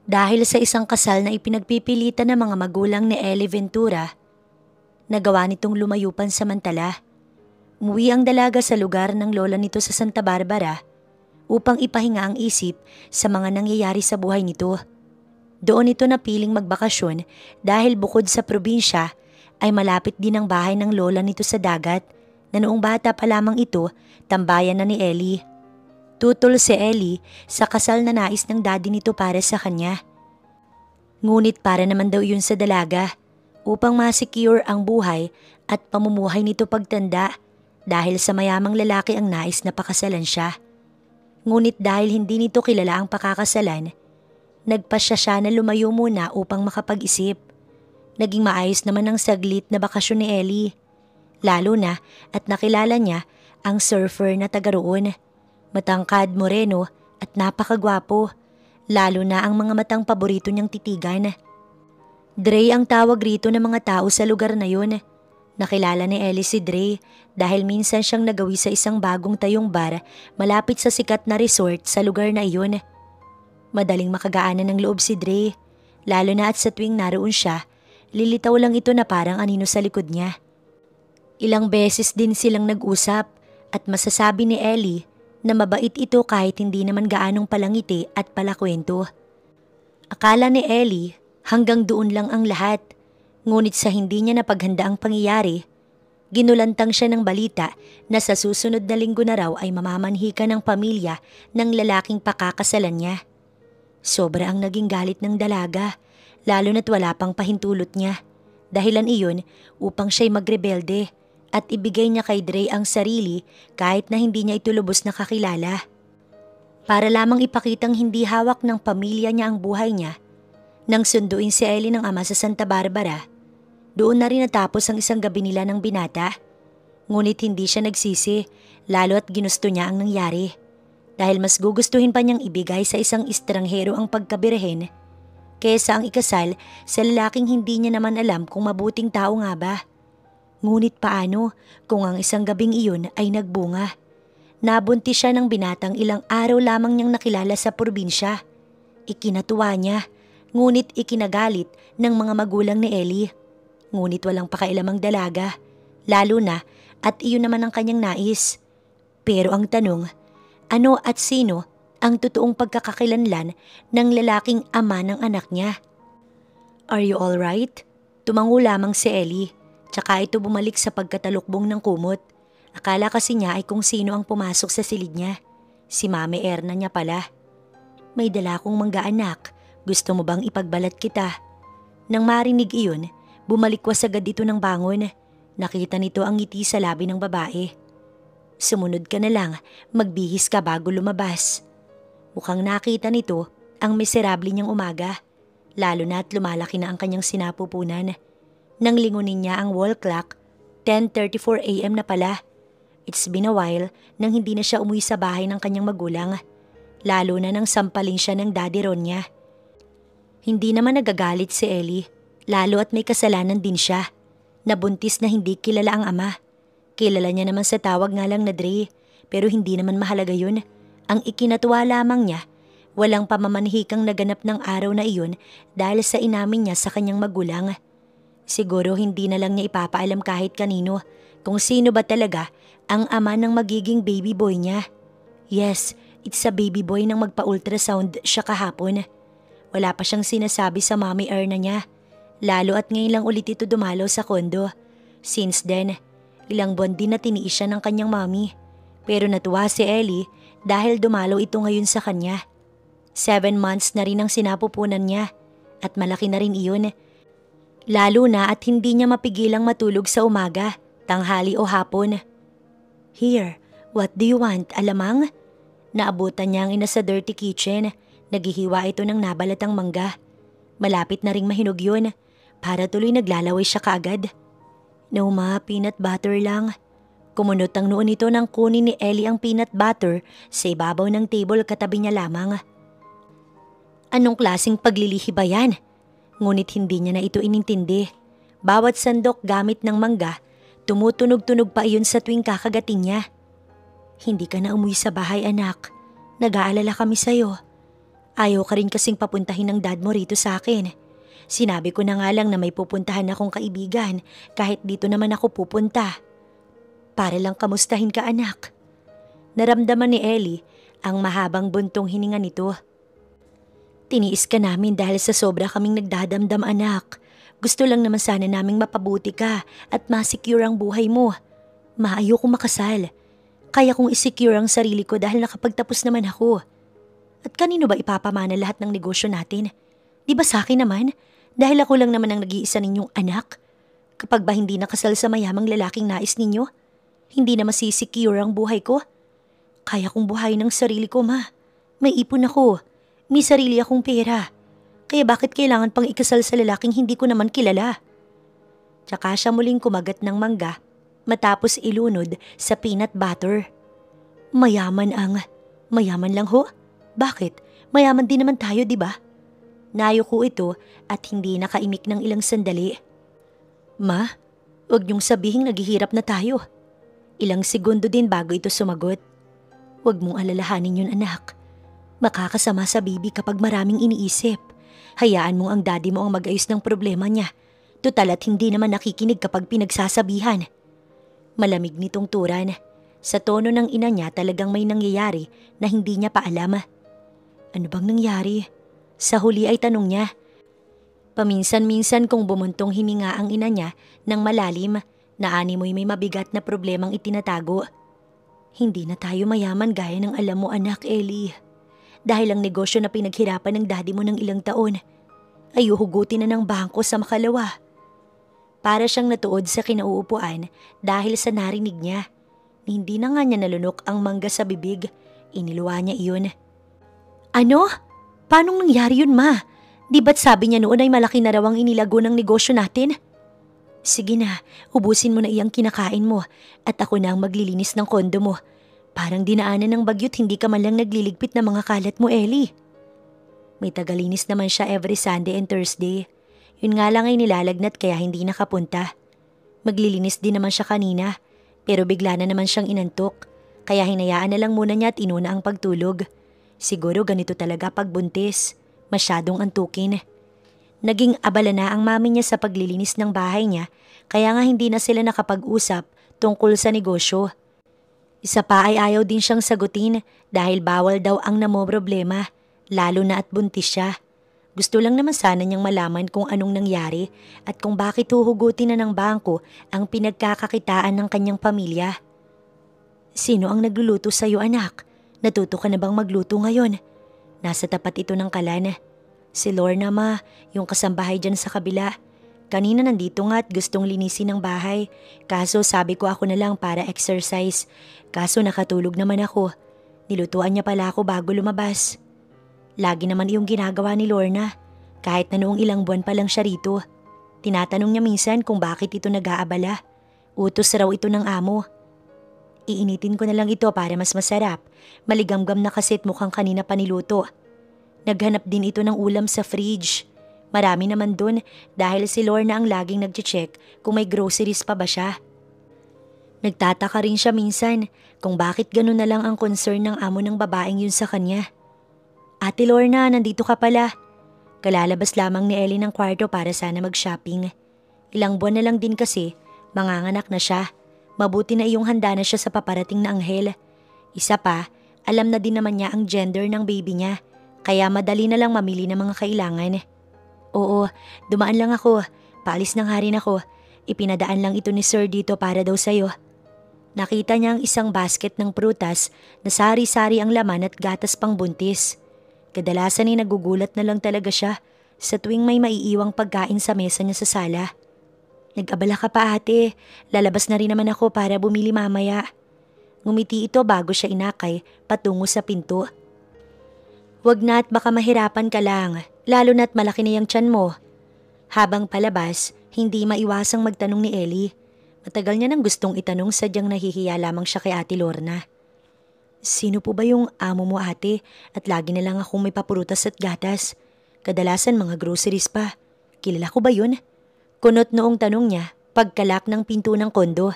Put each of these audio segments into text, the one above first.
Dahil sa isang kasal na ipinagpipilitan ng mga magulang ni Ellie Ventura, nagawa nitong lumayo pansamantala. Umuwi ang dalaga sa lugar ng lola nito sa Santa Barbara upang ipahinga ang isip sa mga nangyayari sa buhay nito. Doon ito napiling magbakasyon dahil bukod sa probinsya ay malapit din ang bahay ng lola nito sa dagat na noong bata pa lamang ito tambayan na ni Ellie. Tutol si Ellie sa kasal na nais ng daddy nito para sa kanya. Ngunit para naman daw yun sa dalaga upang ma-secure ang buhay at pamumuhay nito pagtanda dahil sa mayamang lalaki ang nais na pakasalan siya. Ngunit dahil hindi nito kilala ang pakakasalan, nagpasya siya na lumayo muna upang makapag-isip. Naging maayos naman ang saglit na bakasyon ni Ellie. Lalo na at nakilala niya ang surfer na taga roon. Matangkad, moreno at napakagwapo. Lalo na ang mga matang paborito niyang titigan. Dre ang tawag rito ng mga tao sa lugar na yun. Nakilala ni Ellie si Dre dahil minsan siyang nagawi sa isang bagong tayong bar malapit sa sikat na resort sa lugar na iyon. Madaling makagaanan ng loob si Dre, lalo na at sa tuwing naroon siya, lilitaw lang ito na parang anino sa likod niya. Ilang beses din silang nag-usap at masasabi ni Ellie na mabait ito kahit hindi naman gaanong palangiti at palakwento. Akala ni Ellie hanggang doon lang ang lahat, ngunit sa hindi niya napaghanda ang pangyayari, ginulantang siya ng balita na sa susunod na linggo na raw ay mamamanhika ng pamilya ng lalaking pakakasalan niya. Sobra ang naging galit ng dalaga, lalo na't wala pang pahintulot niya. Dahilan iyon upang siya'y magrebelde at ibigay niya kay Dre ang sarili kahit na hindi niya ito lubos na kakilala. Para lamang ipakitang hindi hawak ng pamilya niya ang buhay niya, nang sunduin si Ellie ng ama sa Santa Barbara, doon na rin natapos ang isang gabi nila ng binata. Ngunit hindi siya nagsisi, lalo at ginusto niya ang nangyari. Dahil mas gugustuhin pa niyang ibigay sa isang estranghero ang pagkabirhen kesa ang ikasal sa lalaking hindi niya naman alam kung mabuting tao nga ba. Ngunit paano kung ang isang gabing iyon ay nagbunga? Nabuntis siya ng binatang ilang araw lamang niyang nakilala sa probinsya. Ikinatuwa niya, ngunit ikinagalit ng mga magulang ni Ellie. Ngunit walang pakailamang dalaga, lalo na at iyon naman ang kanyang nais. Pero ang tanong, ano at sino ang totoong pagkakakilanlan ng lalaking ama ng anak niya? Are you alright? Tumango lamang si Ellie, tsaka ito bumalik sa pagkatalukbong ng kumot. Akala kasi niya ay kung sino ang pumasok sa silid niya. Si Mami Erna niya pala. May dala kong mangga anak, gusto mo bang ipagbalat kita? Nang marinig iyon, bumalikwas agad dito ng bangon. Nakita nito ang ngiti sa labi ng babae. Sumunod ka na lang, magbihis ka bago lumabas. Mukhang nakita nito ang miserable niyang umaga, lalo na at lumalaki na ang kanyang sinapupunan. Nang lingunin niya ang wall clock, 10:34 AM na pala. It's been a while nang hindi na siya umuwi sa bahay ng kanyang magulang, lalo na nang sampalin siya ng daddy Ron niya. Hindi naman nagagalit si Ellie, lalo at may kasalanan din siya. Nabuntis na hindi kilala ang ama. Kilala niya naman sa tawag nga lang na Dre, pero hindi naman mahalaga yun. Ang ikinatuwa lamang niya, walang pamamanhikang naganap ng araw na iyon dahil sa inamin niya sa kanyang magulang. Siguro hindi na lang niya ipapaalam kahit kanino kung sino ba talaga ang ama ng magiging baby boy niya. Yes, it's a baby boy nang magpa-ultrasound siya kahapon. Wala pa siyang sinasabi sa Mami Erna niya, lalo at ngayon lang ulit ito dumalaw sa kondo. Since then, ilang buwan din na tiniis siya ng kanyang mami. Pero natuwa si Ellie dahil dumalaw ito ngayon sa kanya. 7 months na rin ang sinapupunan niya at malaki na rin iyon. Lalo na at hindi niya mapigilang matulog sa umaga, tanghali o hapon. Here, what do you want, alamang? Naabutan niya ang ina sa dirty kitchen. Naghihiwa ito ng nabalatang mangga. Malapit na ring mahinog yun, para tuloy naglalaway siya kaagad. No ma, peanut butter lang. Kumunot ang noon nito nang kunin ni Ellie ang peanut butter sa ibabaw ng table katabi niya lamang. Anong klaseng paglilihi ba yan? Ngunit hindi niya na ito inintindi. Bawat sandok gamit ng mangga, tumutunog-tunog pa iyon sa tuwing kakagating niya. Hindi ka na umuwi sa bahay anak. Nag-aalala kami sa'yo. Ayaw ka rin kasing papuntahin ng dad mo rito sa akin. Sinabi ko na nga lang na may pupuntahan akong kaibigan kahit dito naman ako pupunta. Para lang kamustahin ka, anak. Naramdaman ni Ellie ang mahabang buntong hininga nito. Tiniis ka namin dahil sa sobra kaming nagdadamdam, anak. Gusto lang naman sana naming mapabuti ka at ma-secure ang buhay mo. Maayo kong makasal. Kaya kong isecure ang sarili ko dahil nakapagtapos naman ako. At kanino ba ipapamana lahat ng negosyo natin? Di ba sa akin naman? Dahil ako lang naman ang nag-iisa ninyong anak. Kapag ba hindi nakasal sa mayamang lalaking nais ninyo, hindi na masisecure ang buhay ko. Kaya kong buhayin ang sarili ko, ma. May ipon ako. May sarili akong pera. Kaya bakit kailangan pang ikasal sa lalaking hindi ko naman kilala? Tsaka siya muling kumagat ng mangga matapos ilunod sa peanut butter. Mayaman lang ho? Bakit? Mayaman din naman tayo, di ba? Nayo ko ito at hindi nakaimik ng ilang sandali. Ma, huwag niyong sabihing naghihirap na tayo. Ilang segundo din bago ito sumagot. Huwag mong alalahanin yun, anak. Makakasama sa bibi kapag maraming iniisip. Hayaan mong ang daddy mo ang mag-ayos ng problema niya. Tutal at hindi naman nakikinig kapag pinagsasabihan. Malamig nitong turan. Sa tono ng ina niya talagang may nangyayari na hindi niya pa alam. Ano bang nangyari? Sa huli ay tanong niya. Paminsan-minsan kung bumuntong hininga ang ina niya ng malalim na animoy may mabigat na problemang itinatago. Hindi na tayo mayaman gaya ng alam mo, anak, Ellie. Dahil ang negosyo na pinaghirapan ng daddy mo ng ilang taon ay uhugutin na ng bangko sa makalawa. Para siyang natuod sa kinauupuan dahil sa narinig niya. Hindi na nga niya nalunok ang mangga sa bibig. Iniluwa niya iyon. Ano? Paanong nangyari yun, ma? Di ba't sabi niya noon ay malaki na raw ang inilago ng negosyo natin? Sige na, ubusin mo na iyang kinakain mo at ako na ang maglilinis ng kondo mo. Parang dinaanan ng bagyo't hindi ka man lang nagliligpit ng mga kalat mo, Ellie. May tagalinis naman siya every Sunday and Thursday. Yun nga lang ay nilalagnat kaya hindi nakapunta. Maglilinis din naman siya kanina pero bigla na naman siyang inantok kaya hinayaan na lang muna niya at inuna ang pagtulog. Siguro ganito talaga pag buntis, masyadong antukin. Naging abala na ang mami niya sa paglilinis ng bahay niya kaya nga hindi na sila nakapag-usap tungkol sa negosyo. Isa pa ay ayaw din siyang sagutin dahil bawal daw ang namomroblema, lalo na at buntis siya. Gusto lang naman sana niyang malaman kung anong nangyari at kung bakit huhugutin na ng bangko ang pinagkakakitaan ng kanyang pamilya. Sino ang nagluluto sa'yo, anak? Natuto ka na bang magluto ngayon? Nasa tapat ito ng kalan. Si Lorna, ma, yung kasambahay dyan sa kabila. Kanina nandito nga at gustong linisin ng bahay. Kaso sabi ko ako na lang para exercise. Kaso nakatulog naman ako. Nilutuan niya pala ako bago lumabas. Lagi naman yung ginagawa ni Lorna. Kahit na noong ilang buwan pa lang siya rito. Tinatanong niya minsan kung bakit ito nag-aabala. Utos raw ito ng amo. Iinitin ko na lang ito para mas masarap. Maligamgam na kasit mukhang kanina pa niluto. Naghanap din ito ng ulam sa fridge. Marami naman dun dahil si Lorna ang laging nag-check kung may groceries pa ba siya. Nagtataka rin siya minsan kung bakit ganun na lang ang concern ng amo ng babaeng yun sa kanya. Ate Lorna, nandito ka pala. Kalalabas lamang ni Ellie ng kwarto para sana mag-shopping. Ilang buwan na lang din kasi, manganganak na siya. Mabuti na iyong handa na siya sa paparating na anghel. Isa pa, alam na din naman niya ang gender ng baby niya, kaya madali na lang mamili ng mga kailangan. Oo, dumaan lang ako. Paalis na nga rin ako. Ipinadaan lang ito ni Sir dito para daw sa'yo. Nakita niya ang isang basket ng prutas na sari-sari ang laman at gatas pang buntis. Kadalasan ay nagugulat na lang talaga siya sa tuwing may maiiwang pagkain sa mesa niya sa sala. Nag-abala ka pa, ate. Lalabas na rin naman ako para bumili mamaya. Ngumiti ito bago siya inakay patungo sa pinto. Wag na at baka mahirapan ka lang, lalo na't malaki na yung tiyan mo. Habang palabas, hindi maiwasang magtanong ni Ellie. Matagal niya nang gustong itanong sadyang nahihiya lamang siya kay Ate Lorna. Sino po ba yung amo mo, ate? At lagi na lang akong may papurutas at gatas. Kadalasan mga groceries pa. Kilala ko ba yun? Kunot noong tanong niya, pagkalak ng pinto ng kondo.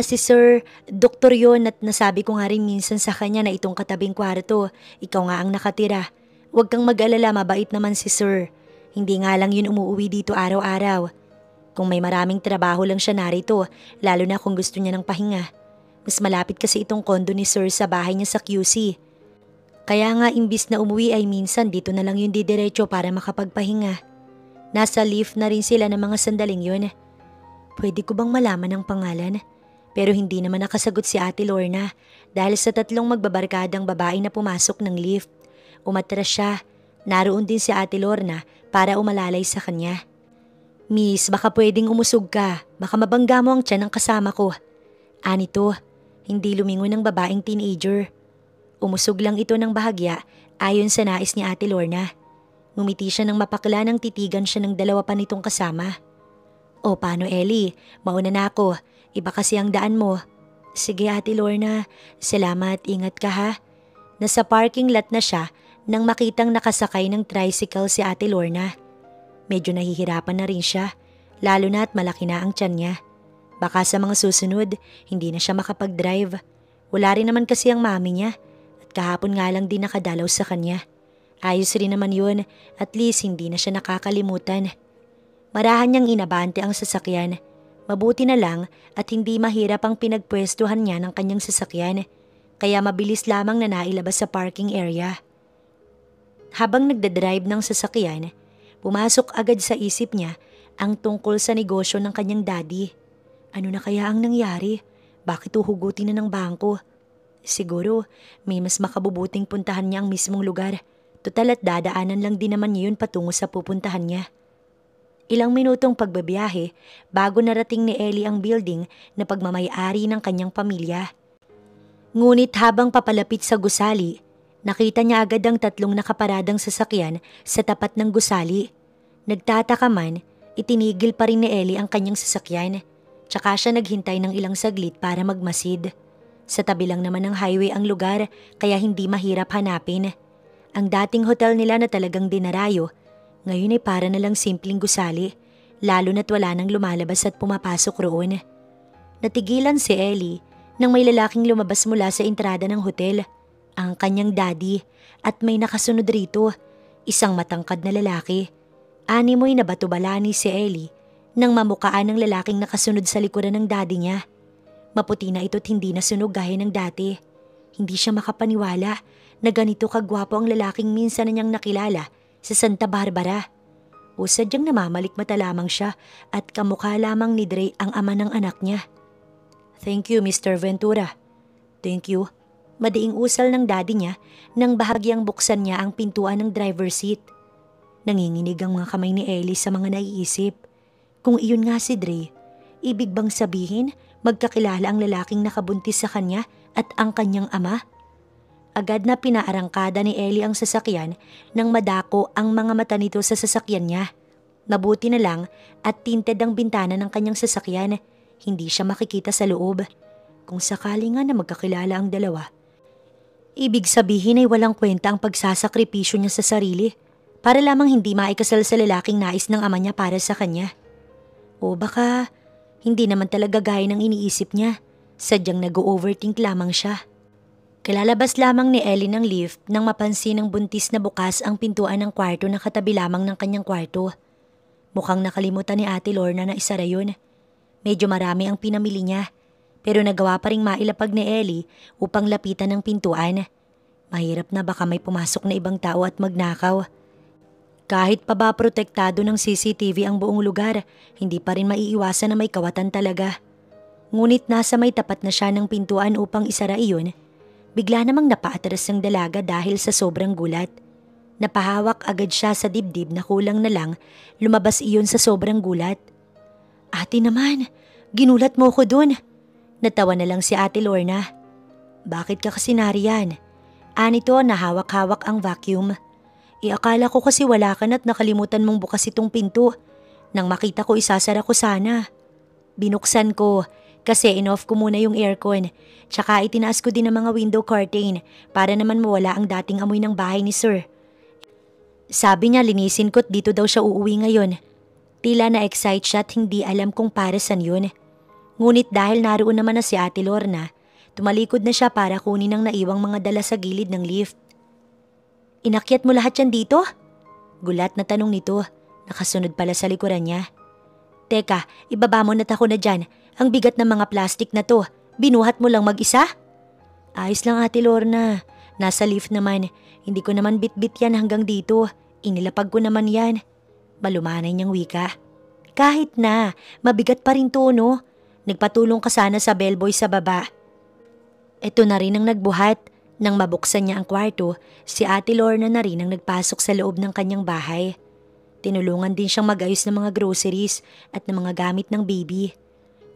Si Sir, doktor yon at nasabi ko nga rin minsan sa kanya na itong katabing kwarto, ikaw nga ang nakatira. Huwag kang mag-alala, mabait naman si Sir. Hindi nga lang yun umuwi dito araw-araw. Kung may maraming trabaho lang siya narito, lalo na kung gusto niya ng pahinga. Mas malapit kasi itong kondo ni Sir sa bahay niya sa QC. Kaya nga imbis na umuwi ay minsan dito na lang yung didiretso para makapagpahinga. Nasa lift na rin sila ng mga sandaling yun. Pwede ko bang malaman ang pangalan? Pero hindi naman nakasagot si Ate Lorna dahil sa tatlong magbabarkadang babae na pumasok ng lift. Umatras siya. Naroon din si Ate Lorna para umalalay sa kanya. Miss, baka pwedeng umusog ka. Baka mabangga mo ang tiyan ng kasama ko. Anito, hindi lumingon ng babaeng teenager. Umusog lang ito ng bahagya ayon sa nais ni Ate Lorna. Ngumiti siya ng mapakla nang titigan siya ng dalawa pa nitong kasama. O paano Ellie? Mauna na ako. Iba kasi ang daan mo. Sige Ate Lorna, salamat, ingat ka ha. Nasa parking lot na siya nang makitang nakasakay ng tricycle si Ate Lorna. Medyo nahihirapan na rin siya, lalo na at malaki na ang tiyan niya. Baka sa mga susunod, hindi na siya makapag-drive. Wala rin naman kasi ang mami niya at kahapon nga lang din nakadalaw sa kanya. Ayos rin naman yun, at least hindi na siya nakakalimutan. Marahan niyang inabante ang sasakyan. Mabuti na lang at hindi mahirap ang pinagpwestuhan niya ng kanyang sasakyan, kaya mabilis lamang na nailabas sa parking area. Habang nagdadrive ng sasakyan, pumasok agad sa isip niya ang tungkol sa negosyo ng kanyang daddy. Ano na kaya ang nangyari? Bakit uhugutin na ng bangko? Siguro may mas makabubuting puntahan niya ang mismong lugar. Total at dadaanan lang din naman niya yun patungo sa pupuntahan niya. Ilang minutong pagbabiyahe bago narating ni Ellie ang building na pagmamay-ari ng kanyang pamilya. Ngunit habang papalapit sa gusali, nakita niya agad ang tatlong nakaparadang sasakyan sa tapat ng gusali. Nagtataka man, itinigil pa rin ni Ellie ang kanyang sasakyan. Tsaka siya naghintay ng ilang saglit para magmasid. Sa tabi lang naman ng highway ang lugar kaya hindi mahirap hanapin. Ang dating hotel nila na talagang dinarayo, ngayon ay para na lang simpleng gusali, lalo na't wala nang lumalabas at pumapasok roon. Natigilan si Ellie nang may lalaking lumabas mula sa entrada ng hotel, ang kanyang daddy, at may nakasunod rito, isang matangkad na lalaki. Animoy na batubalani si Ellie nang mamukaan ng lalaking nakasunod sa likuran ng daddy niya. Maputi na ito't hindi nasunog gaya ng dati. Hindi siya makapaniwala na ganito kagwapo ang lalaking minsan na niyang nakilala sa Santa Barbara. O sadyang namamalikmata lamang siya at kamukha lamang ni Dre ang ama ng anak niya. Thank you, Mr. Ventura. Thank you. Madiing usal ng daddy niya nang bahagyang buksan niya ang pintuan ng driver seat. Nanginginig ang mga kamay ni Ellie sa mga naiisip. Kung iyon nga si Dre, ibig bang sabihin magkakilala ang lalaking nakabuntis sa kanya at ang kanyang ama? Agad na pinaarangkada ni Ellie ang sasakyan nang madako ang mga mata nito sa sasakyan niya. Mabuti na lang at tinted ang bintana ng kanyang sasakyan. Hindi siya makikita sa loob. Kung sakali nga na magkakilala ang dalawa, ibig sabihin ay walang kwenta ang pagsasakripisyo niya sa sarili para lamang hindi maikasal sa lalaking nais ng ama niya para sa kanya. O baka hindi naman talaga gaya ng iniisip niya. Sadyang nag-overthink lamang siya. Kalalabas lamang ni Ellie ng lift nang mapansin ng buntis na bukas ang pintuan ng kwarto na katabi lamang ng kanyang kwarto. Mukhang nakalimutan ni Ate Lorna na isara yun. Medyo marami ang pinamili niya, pero nagawa pa ring mailapag ni Ellie upang lapitan ng pintuan. Mahirap na baka may pumasok na ibang tao at magnakaw. Kahit pa ba protektado ng CCTV ang buong lugar, hindi pa rin maiiwasan na may kawatan talaga. Ngunit nasa may tapat na siya ng pintuan upang isara iyon, bigla namang napaatras ang dalaga dahil sa sobrang gulat. Napahawak agad siya sa dibdib na kulang na lang lumabas iyon sa sobrang gulat. Ate naman, ginulat mo ko dun. Natawa na lang si Ate Lorna. Bakit ka kasi nariyan? Anito na hawak-hawak ang vacuum. Akala ko kasi wala ka na't nakalimutan mong bukas itong pinto. Nang makita ko isasara ko sana. Binuksan ko kasi in-off ko muna yung aircon. Tsaka itinaas ko din ang mga window curtain para naman mawala ang dating amoy ng bahay ni Sir. Sabi niya linisin ko't dito daw siya uuwi ngayon. Tila na-excite siya at hindi alam kung para saan yun. Ngunit dahil naroon naman na si Ate Lorna, tumalikod na siya para kunin ang naiwang mga dala sa gilid ng lift. Inakyat mo lahat yan dito? Gulat na tanong nito, nakasunod pala sa likuran niya. Teka, ibaba mo na't ako na dyan. Ang bigat ng mga plastic na to, binuhat mo lang mag-isa? Ayos lang Ate Lorna, nasa lift naman. Hindi ko naman bit-bit yan hanggang dito. Inilapag ko naman yan. Malumanay niyang wika. Kahit na, mabigat pa rin to no? Nagpatulong ka sana sa bellboy sa baba. Ito na rin ang nagbuhat. Nang mabuksan niya ang kwarto, si Ate Lorna na rin ang nagpasok sa loob ng kanyang bahay. Tinulungan din siyang mag-ayos ng mga groceries at ng mga gamit ng baby.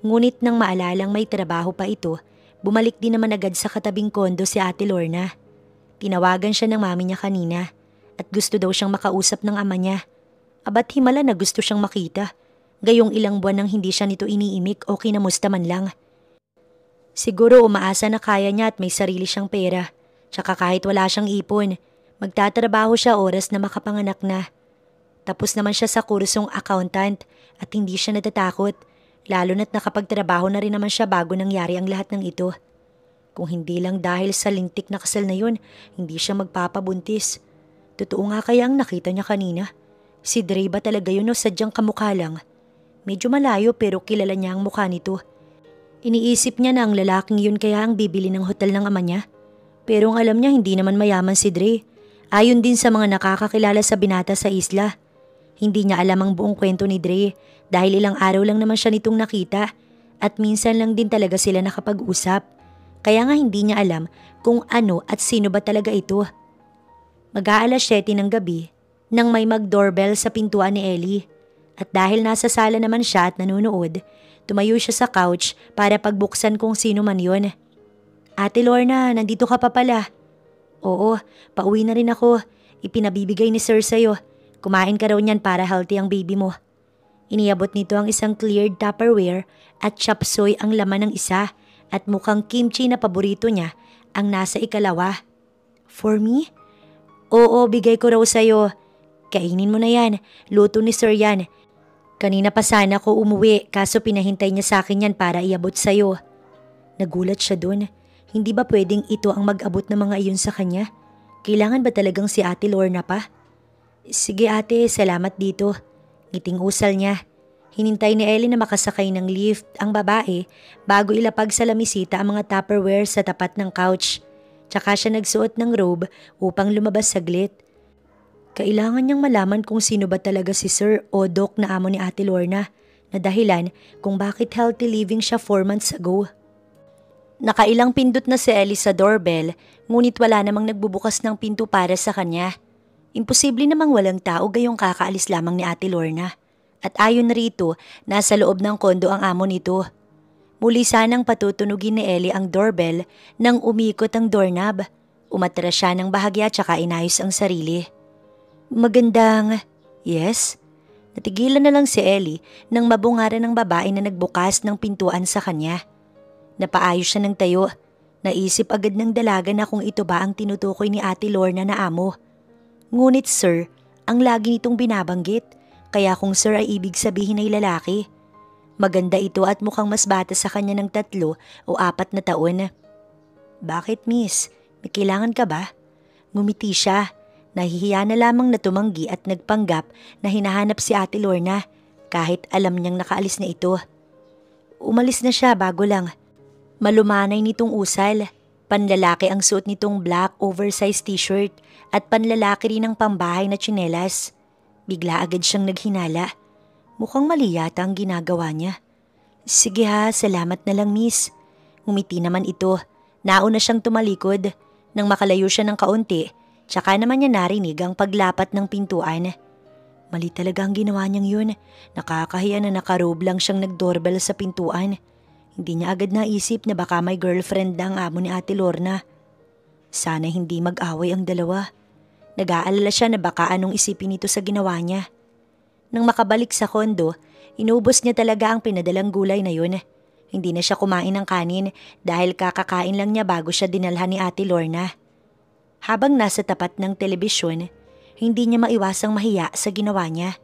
Ngunit nang maalalang may trabaho pa ito, bumalik din naman agad sa katabing kondo si Ate Lorna. Tinawagan siya ng mami niya kanina at gusto daw siyang makausap ng ama niya. Abat himala na gusto siyang makita. Gayong ilang buwan nang hindi siya nito iniimik o kinamusta man lang. Siguro umaasa na kaya niya at may sarili siyang pera. Tsaka kahit wala siyang ipon, magtatrabaho siya oras na makapanganak na. Tapos naman siya sa kursong accountant at hindi siya natatakot. Lalo na't nakapagtrabaho na rin naman siya bago nangyari ang lahat ng ito. Kung hindi lang dahil sa lintik na kasal na yun, hindi siya magpapabuntis. Totoo nga kaya ang nakita niya kanina? Si Dre ba talaga yun o sadyang kamukha lang? Medyo malayo pero kilala niya ang mukha nito. Iniisip niya na ang lalaking yun kaya ang bibili ng hotel ng ama niya. Pero ang alam niya hindi naman mayaman si Dre. Ayon din sa mga nakakakilala sa binata sa isla. Hindi niya alam ang buong kwento ni Dre dahil ilang araw lang naman siya nitong nakita at minsan lang din talaga sila nakapag-usap. Kaya nga hindi niya alam kung ano at sino ba talaga ito. Mag-aalas 7 ng gabi nang may mag-doorbell sa pintuan ni Ellie. At dahil nasa sala naman siya at nanonood, tumayo siya sa couch para pagbuksan kung sino man yun. Ate Lorna, nandito ka pa pala. Oo, pauwi na rin ako. Ipinabibigay ni Sir sa'yo. Kumain ka raw niyan para healthy ang baby mo. Iniabot nito ang isang cleared Tupperware at chop suey ang laman ng isa at mukhang kimchi na paborito niya ang nasa ikalawa. For me? Oo, bigay ko raw sa'yo. Kainin mo na yan. Luto ni Sir yan. Kanina pa sana ko umuwi kaso pinahintay niya sa akin yan para iabot sa'yo. Nagulat siya dun. Hindi ba pwedeng ito ang mag-abot ng mga iyon sa kanya? Kailangan ba talagang si Ate Lorna pa? Sige ate, salamat dito. Ngiting usal niya. Hinintay ni Ellie na makasakay ng lift ang babae bago ilapag sa lamisita ang mga Tupperware sa tapat ng couch. Tsaka siya nagsuot ng robe upang lumabas saglit. Kailangan niyang malaman kung sino ba talaga si Sir o Doc na amo ni Ate Lorna na dahilan kung bakit healthy living siya 4 months ago. Nakailang pindot na si Ellie sa doorbell ngunit wala namang nagbubukas ng pinto para sa kanya. Imposible namang walang tao gayong kakaalis lamang ni Ate Lorna. At ayon rito, nasa loob ng kondo ang amo nito. Muli sanang patutunugin ni Ellie ang doorbell nang umikot ang doorknob. Umatras siya ng bahagya tsaka inayos ang sarili. Magandang… Yes? Natigilan na lang si Ellie nang mabungaran ng babae na nagbukas ng pintuan sa kanya. Napaayos siya ng tayo. Naisip agad ng dalaga na kung ito ba ang tinutukoy ni Ate Lorna na amo. Ngunit sir, ang lagi nitong binabanggit, kaya kung sir ay ibig sabihin ay lalaki. Maganda ito at mukhang mas bata sa kanya ng 3 o 4 na taon. Bakit miss? May kailangan ka ba? Ngumiti siya. Nahihiya na lamang na tumanggi at nagpanggap na hinahanap si Ate Lorna kahit alam niyang nakaalis na ito. Umalis na siya bago lang. Malumanay nitong usal. Panlalaki ang suot nitong black oversized t-shirt at panlalaki rin ang pambahay na tsinelas. Bigla agad siyang naghinala. Mukhang mali yata ang ginagawa niya. Sige ha, salamat na lang miss. Ngumiti naman ito. Nauna siyang tumalikod. Nang makalayo siya ng kaunti, tsaka naman niya narinig ang paglapat ng pintuan. Mali talaga ang ginawa niyang yun. Nakakahiya na nakarobe lang siyang nagdoorbell sa pintuan. Hindi niya agad naisip na baka may girlfriend na ang amo ni Ate Lorna. Sana hindi mag-away ang dalawa. Nag-aalala siya na baka anong isipin nito sa ginawa niya. Nang makabalik sa kondo, inubos niya talaga ang pinadalang gulay na yun. Hindi na siya kumain ng kanin dahil kakakain lang niya bago siya dinalhan ni Ate Lorna. Habang nasa tapat ng telebisyon, hindi niya maiwasang mahiya sa ginawa niya.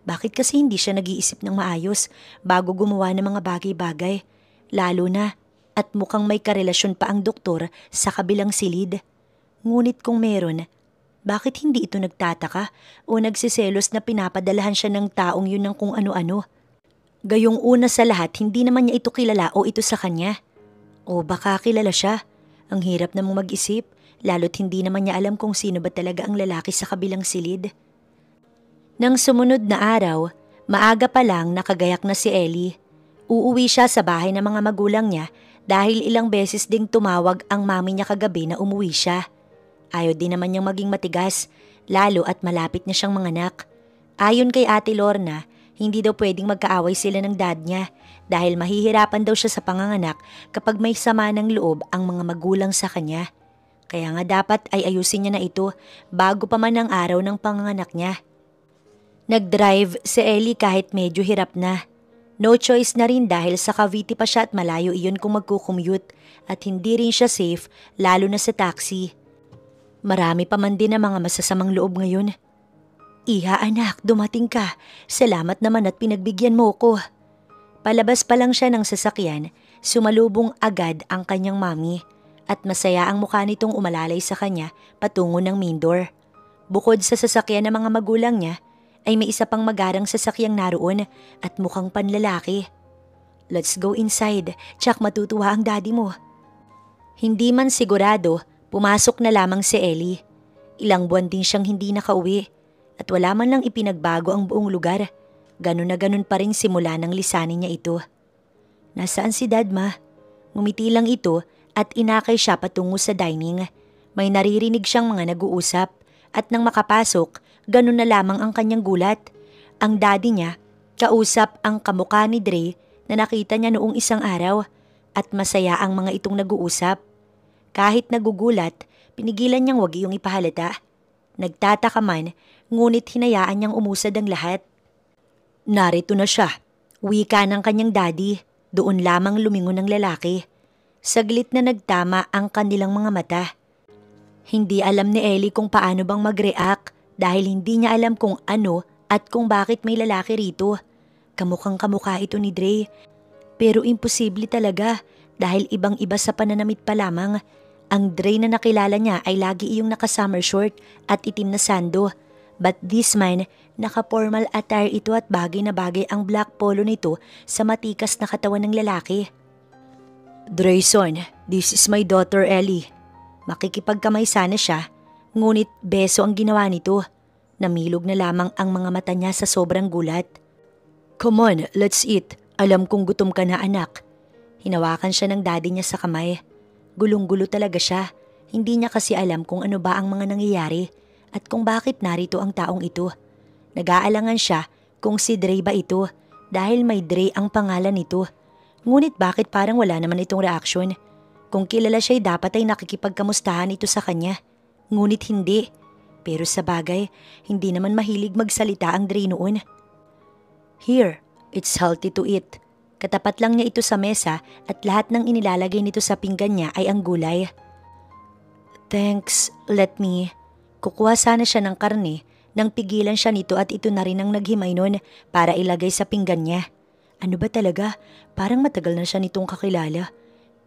Bakit kasi hindi siya nag-iisip ng maayos bago gumawa ng mga bagay-bagay? Lalo na at mukhang may karelasyon pa ang doktor sa kabilang silid. Ngunit kung meron, bakit hindi ito nagtataka o nagsiselos na pinapadalahan siya ng taong yun ng kung ano-ano? Gayong una sa lahat, hindi naman niya ito kilala o ito sa kanya. O baka kilala siya. Ang hirap namang mag-isip, lalo't hindi naman niya alam kung sino ba talaga ang lalaki sa kabilang silid. Nang sumunod na araw, maaga pa lang nakagayak na si Ellie. Uuwi siya sa bahay ng mga magulang niya dahil ilang beses ding tumawag ang mami niya kagabi na umuwi siya. Ayaw din naman niyang maging matigas, lalo at malapit na siyang manganak. Ayon kay Ate Lorna, hindi daw pwedeng magkaaway sila ng dad niya dahil mahihirapan daw siya sa panganganak kapag may sama ng loob ang mga magulang sa kanya. Kaya nga dapat ay ayusin niya na ito bago pa man ang araw ng panganganak niya. Nag-drive si Ellie kahit medyo hirap na. No choice na rin dahil sa Cavite pa siya at malayo iyon kung magkukommute at hindi rin siya safe lalo na sa taxi. Marami pa man din ang mga masasamang loob ngayon. Iha anak, dumating ka. Salamat naman at pinagbigyan mo ko. Palabas pa lang siya ng sasakyan, sumalubong agad ang kanyang mami at masaya ang mukha nitong umalalay sa kanya patungo ng main door. Bukod sa sasakyan ng mga magulang niya, ay may isa pang magarang sasakyang naroon at mukhang panlalaki. Let's go inside, tsak matutuwa ang daddy mo. Hindi man sigurado, pumasok na lamang si Ellie. Ilang buwan din siyang hindi nakauwi at wala man lang ipinagbago ang buong lugar. Ganun na ganun pa rin simula ng lisanin niya ito. Nasaan si dad ma? Ngumiti lang ito at inakay siya patungo sa dining. May naririnig siyang mga nag-uusap at nang makapasok, ganun na lamang ang kanyang gulat. Ang daddy niya, kausap ang kamukha ni Dre na nakita niya noong isang araw at masaya ang mga itong nag-uusap. Kahit nagugulat, pinigilan niyang wag iyong ipahalata. Nagtataka man, ngunit hinayaan niyang umusad ang lahat. Narito na siya, wika ng kanyang daddy, doon lamang lumingon ng lalaki. Saglit na nagtama ang kanilang mga mata. Hindi alam ni Ellie kung paano bang mag-react dahil hindi niya alam kung ano at kung bakit may lalaki rito. Kamukhang kamukha ito ni Dre. Pero imposible talaga dahil ibang-iba sa pananamit pa lamang. Ang Dre na nakilala niya ay lagi iyong naka-summer short at itim na sando. But this man, naka-formal attire ito at bagay na bagay ang black polo nito sa matikas na katawan ng lalaki. Drayson, this is my daughter Ellie. Makikipagkamay sana siya, ngunit beso ang ginawa nito. Namilog na lamang ang mga mata niya sa sobrang gulat. Come on, let's eat. Alam kong gutom ka na anak. Hinawakan siya ng daddy niya sa kamay. Gulong-gulo talaga siya. Hindi niya kasi alam kung ano ba ang mga nangyayari at kung bakit narito ang taong ito. Nag-aalangan siya kung si Dre ba ito dahil may Dre ang pangalan nito. Ngunit bakit parang wala naman itong reaksyon? Kung kilala siya'y dapat ay nakikipagkamustahan ito sa kanya. Ngunit hindi. Pero sa bagay, hindi naman mahilig magsalita ang Dre noon. Here, it's healthy to eat. Katapat lang niya ito sa mesa at lahat ng inilalagay nito sa pinggan niya ay ang gulay. Thanks, let me. Kukuha sana siya ng karne nang pigilan siya nito at ito na rin ang naghimay nun para ilagay sa pinggan niya. Ano ba talaga? Parang matagal na siya nitong kakilala.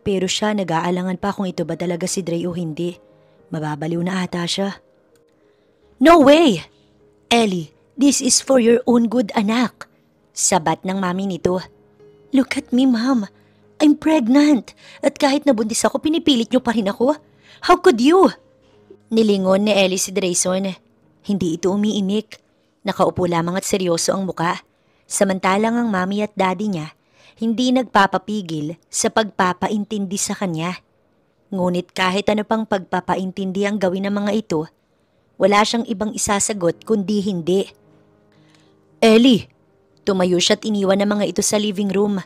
Pero siya nag-aalangan pa kung ito ba talaga si Dre o hindi. Mababaliw na ata siya. No way! Ellie, this is for your own good anak. Sabat ng mami nito. Look at me, ma'am. I'm pregnant. At kahit nabuntis ako, pinipilit niyo pa rin ako. How could you? Nilingon ni Ellie si Drayson. Hindi ito umiimik. Nakaupo lamang at seryoso ang muka. Samantalang ang mami at daddy niya, hindi nagpapapigil sa pagpapaintindi sa kanya. Ngunit kahit ano pang pagpapaintindi ang gawin ng mga ito, wala siyang ibang isasagot kundi hindi. Ellie! Tumayo siya't iniwan ng mga ito sa living room.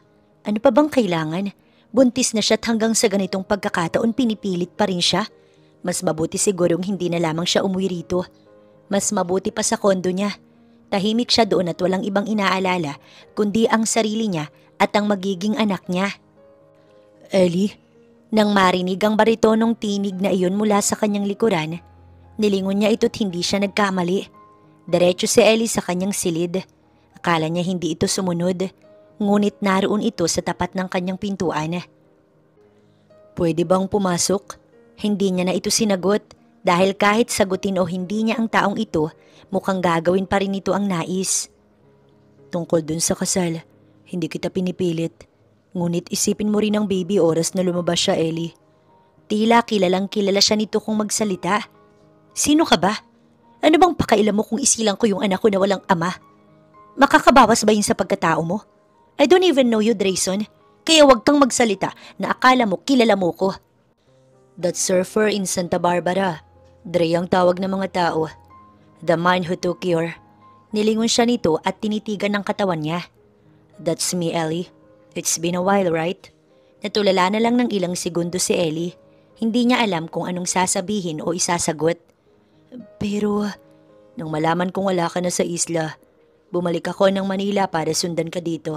Ano pa bang kailangan? Buntis na siya't hanggang sa ganitong pagkakataon pinipilit pa rin siya. Mas mabuti sigurong hindi na lamang siya umuwi rito. Mas mabuti pa sa kondo niya. Tahimik siya doon at walang ibang inaalala kundi ang sarili niya at ang magiging anak niya. Ellie, nang marinig ang baritonong tinig na iyon mula sa kanyang likuran, nilingon niya ito't hindi siya nagkamali. Diretso si Ellie sa kanyang silid. Akala niya hindi ito sumunod, ngunit naroon ito sa tapat ng kanyang pintuan. Pwede bang pumasok? Hindi niya na ito sinagot dahil kahit sagutin o hindi niya ang taong ito, mukhang gagawin pa rin ito ang nais. Tungkol dun sa kasal, hindi kita pinipilit. Ngunit isipin mo rin ang baby oras na lumabas siya, Ellie. Tila kilalang kilala siya nito kung magsalita. Sino ka ba? Ano bang pakailan mo kung isilang ko yung anak ko na walang ama? Makakabawas ba yun sa pagkatao mo? I don't even know you, Drayson. Kaya wag kang magsalita na akala mo kilala mo ko. That surfer in Santa Barbara. Dre ang tawag ng mga tao. The man who took your... Nilingon siya nito at tinitigan ng katawan niya. That's me, Ellie. It's been a while, right? Natulala na lang ng ilang segundo si Ellie. Hindi niya alam kung anong sasabihin o isasagot. Pero, nang malaman kong wala ka na sa isla, bumalik ako ng Manila para sundan ka dito.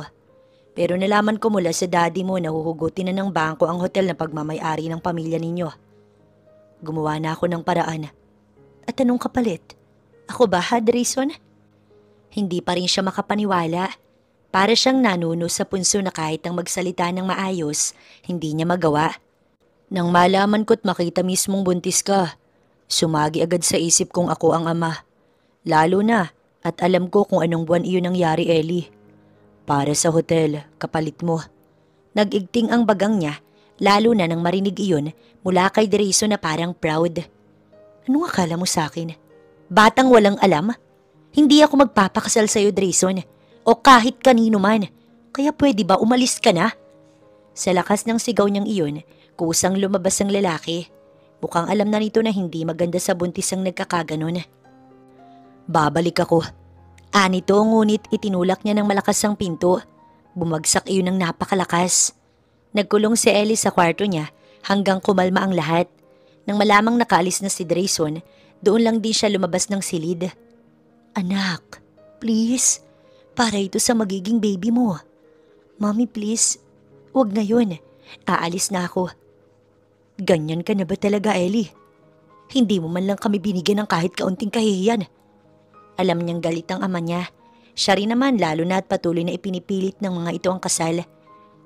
Pero nalaman ko mula sa daddy mo na huhugutin na ng bangko ang hotel na pagmamay-ari ng pamilya ninyo. Gumawa na ako ng paraan. At anong kapalit? Ako ba, Drayson? Hindi pa rin siya makapaniwala. Para siyang nanuno sa punso na kahit ang magsalita ng maayos, hindi niya magawa. Nang malaman ko't makita mismong buntis ka, sumagi agad sa isip kong ako ang ama. Lalo na at alam ko kung anong buwan iyon nangyari, Ellie. Para sa hotel, kapalit mo. Nag-igting ang bagang niya, lalo na nang marinig iyon mula kay Drayson na parang proud. Anong akala mo sa akin? Batang walang alam? Hindi ako magpapakasal sa'yo, Drayson. O kahit kanino man. Kaya pwede ba umalis ka na? Sa lakas ng sigaw niyang iyon, kusang lumabas ang lalaki. Mukhang alam na nito na hindi maganda sa buntis ang nagkakaganon. Babalik ako. Anito ngunit itinulak niya ng malakas ang pinto. Bumagsak iyon ng napakalakas. Nagkulong si Ellie sa kwarto niya hanggang kumalma ang lahat. Nang malamang nakaalis na si Drayson, doon lang din siya lumabas ng silid. Anak, please, para ito sa magiging baby mo. Mommy, please, wag ngayon. Aalis na ako. Ganyan ka na ba talaga, Ellie? Hindi mo man lang kami binigyan ng kahit kaunting kahihiyan. Alam niyang galit ang ama niya. Siya rin naman lalo na at patuloy na ipinipilit ng mga ito ang kasal.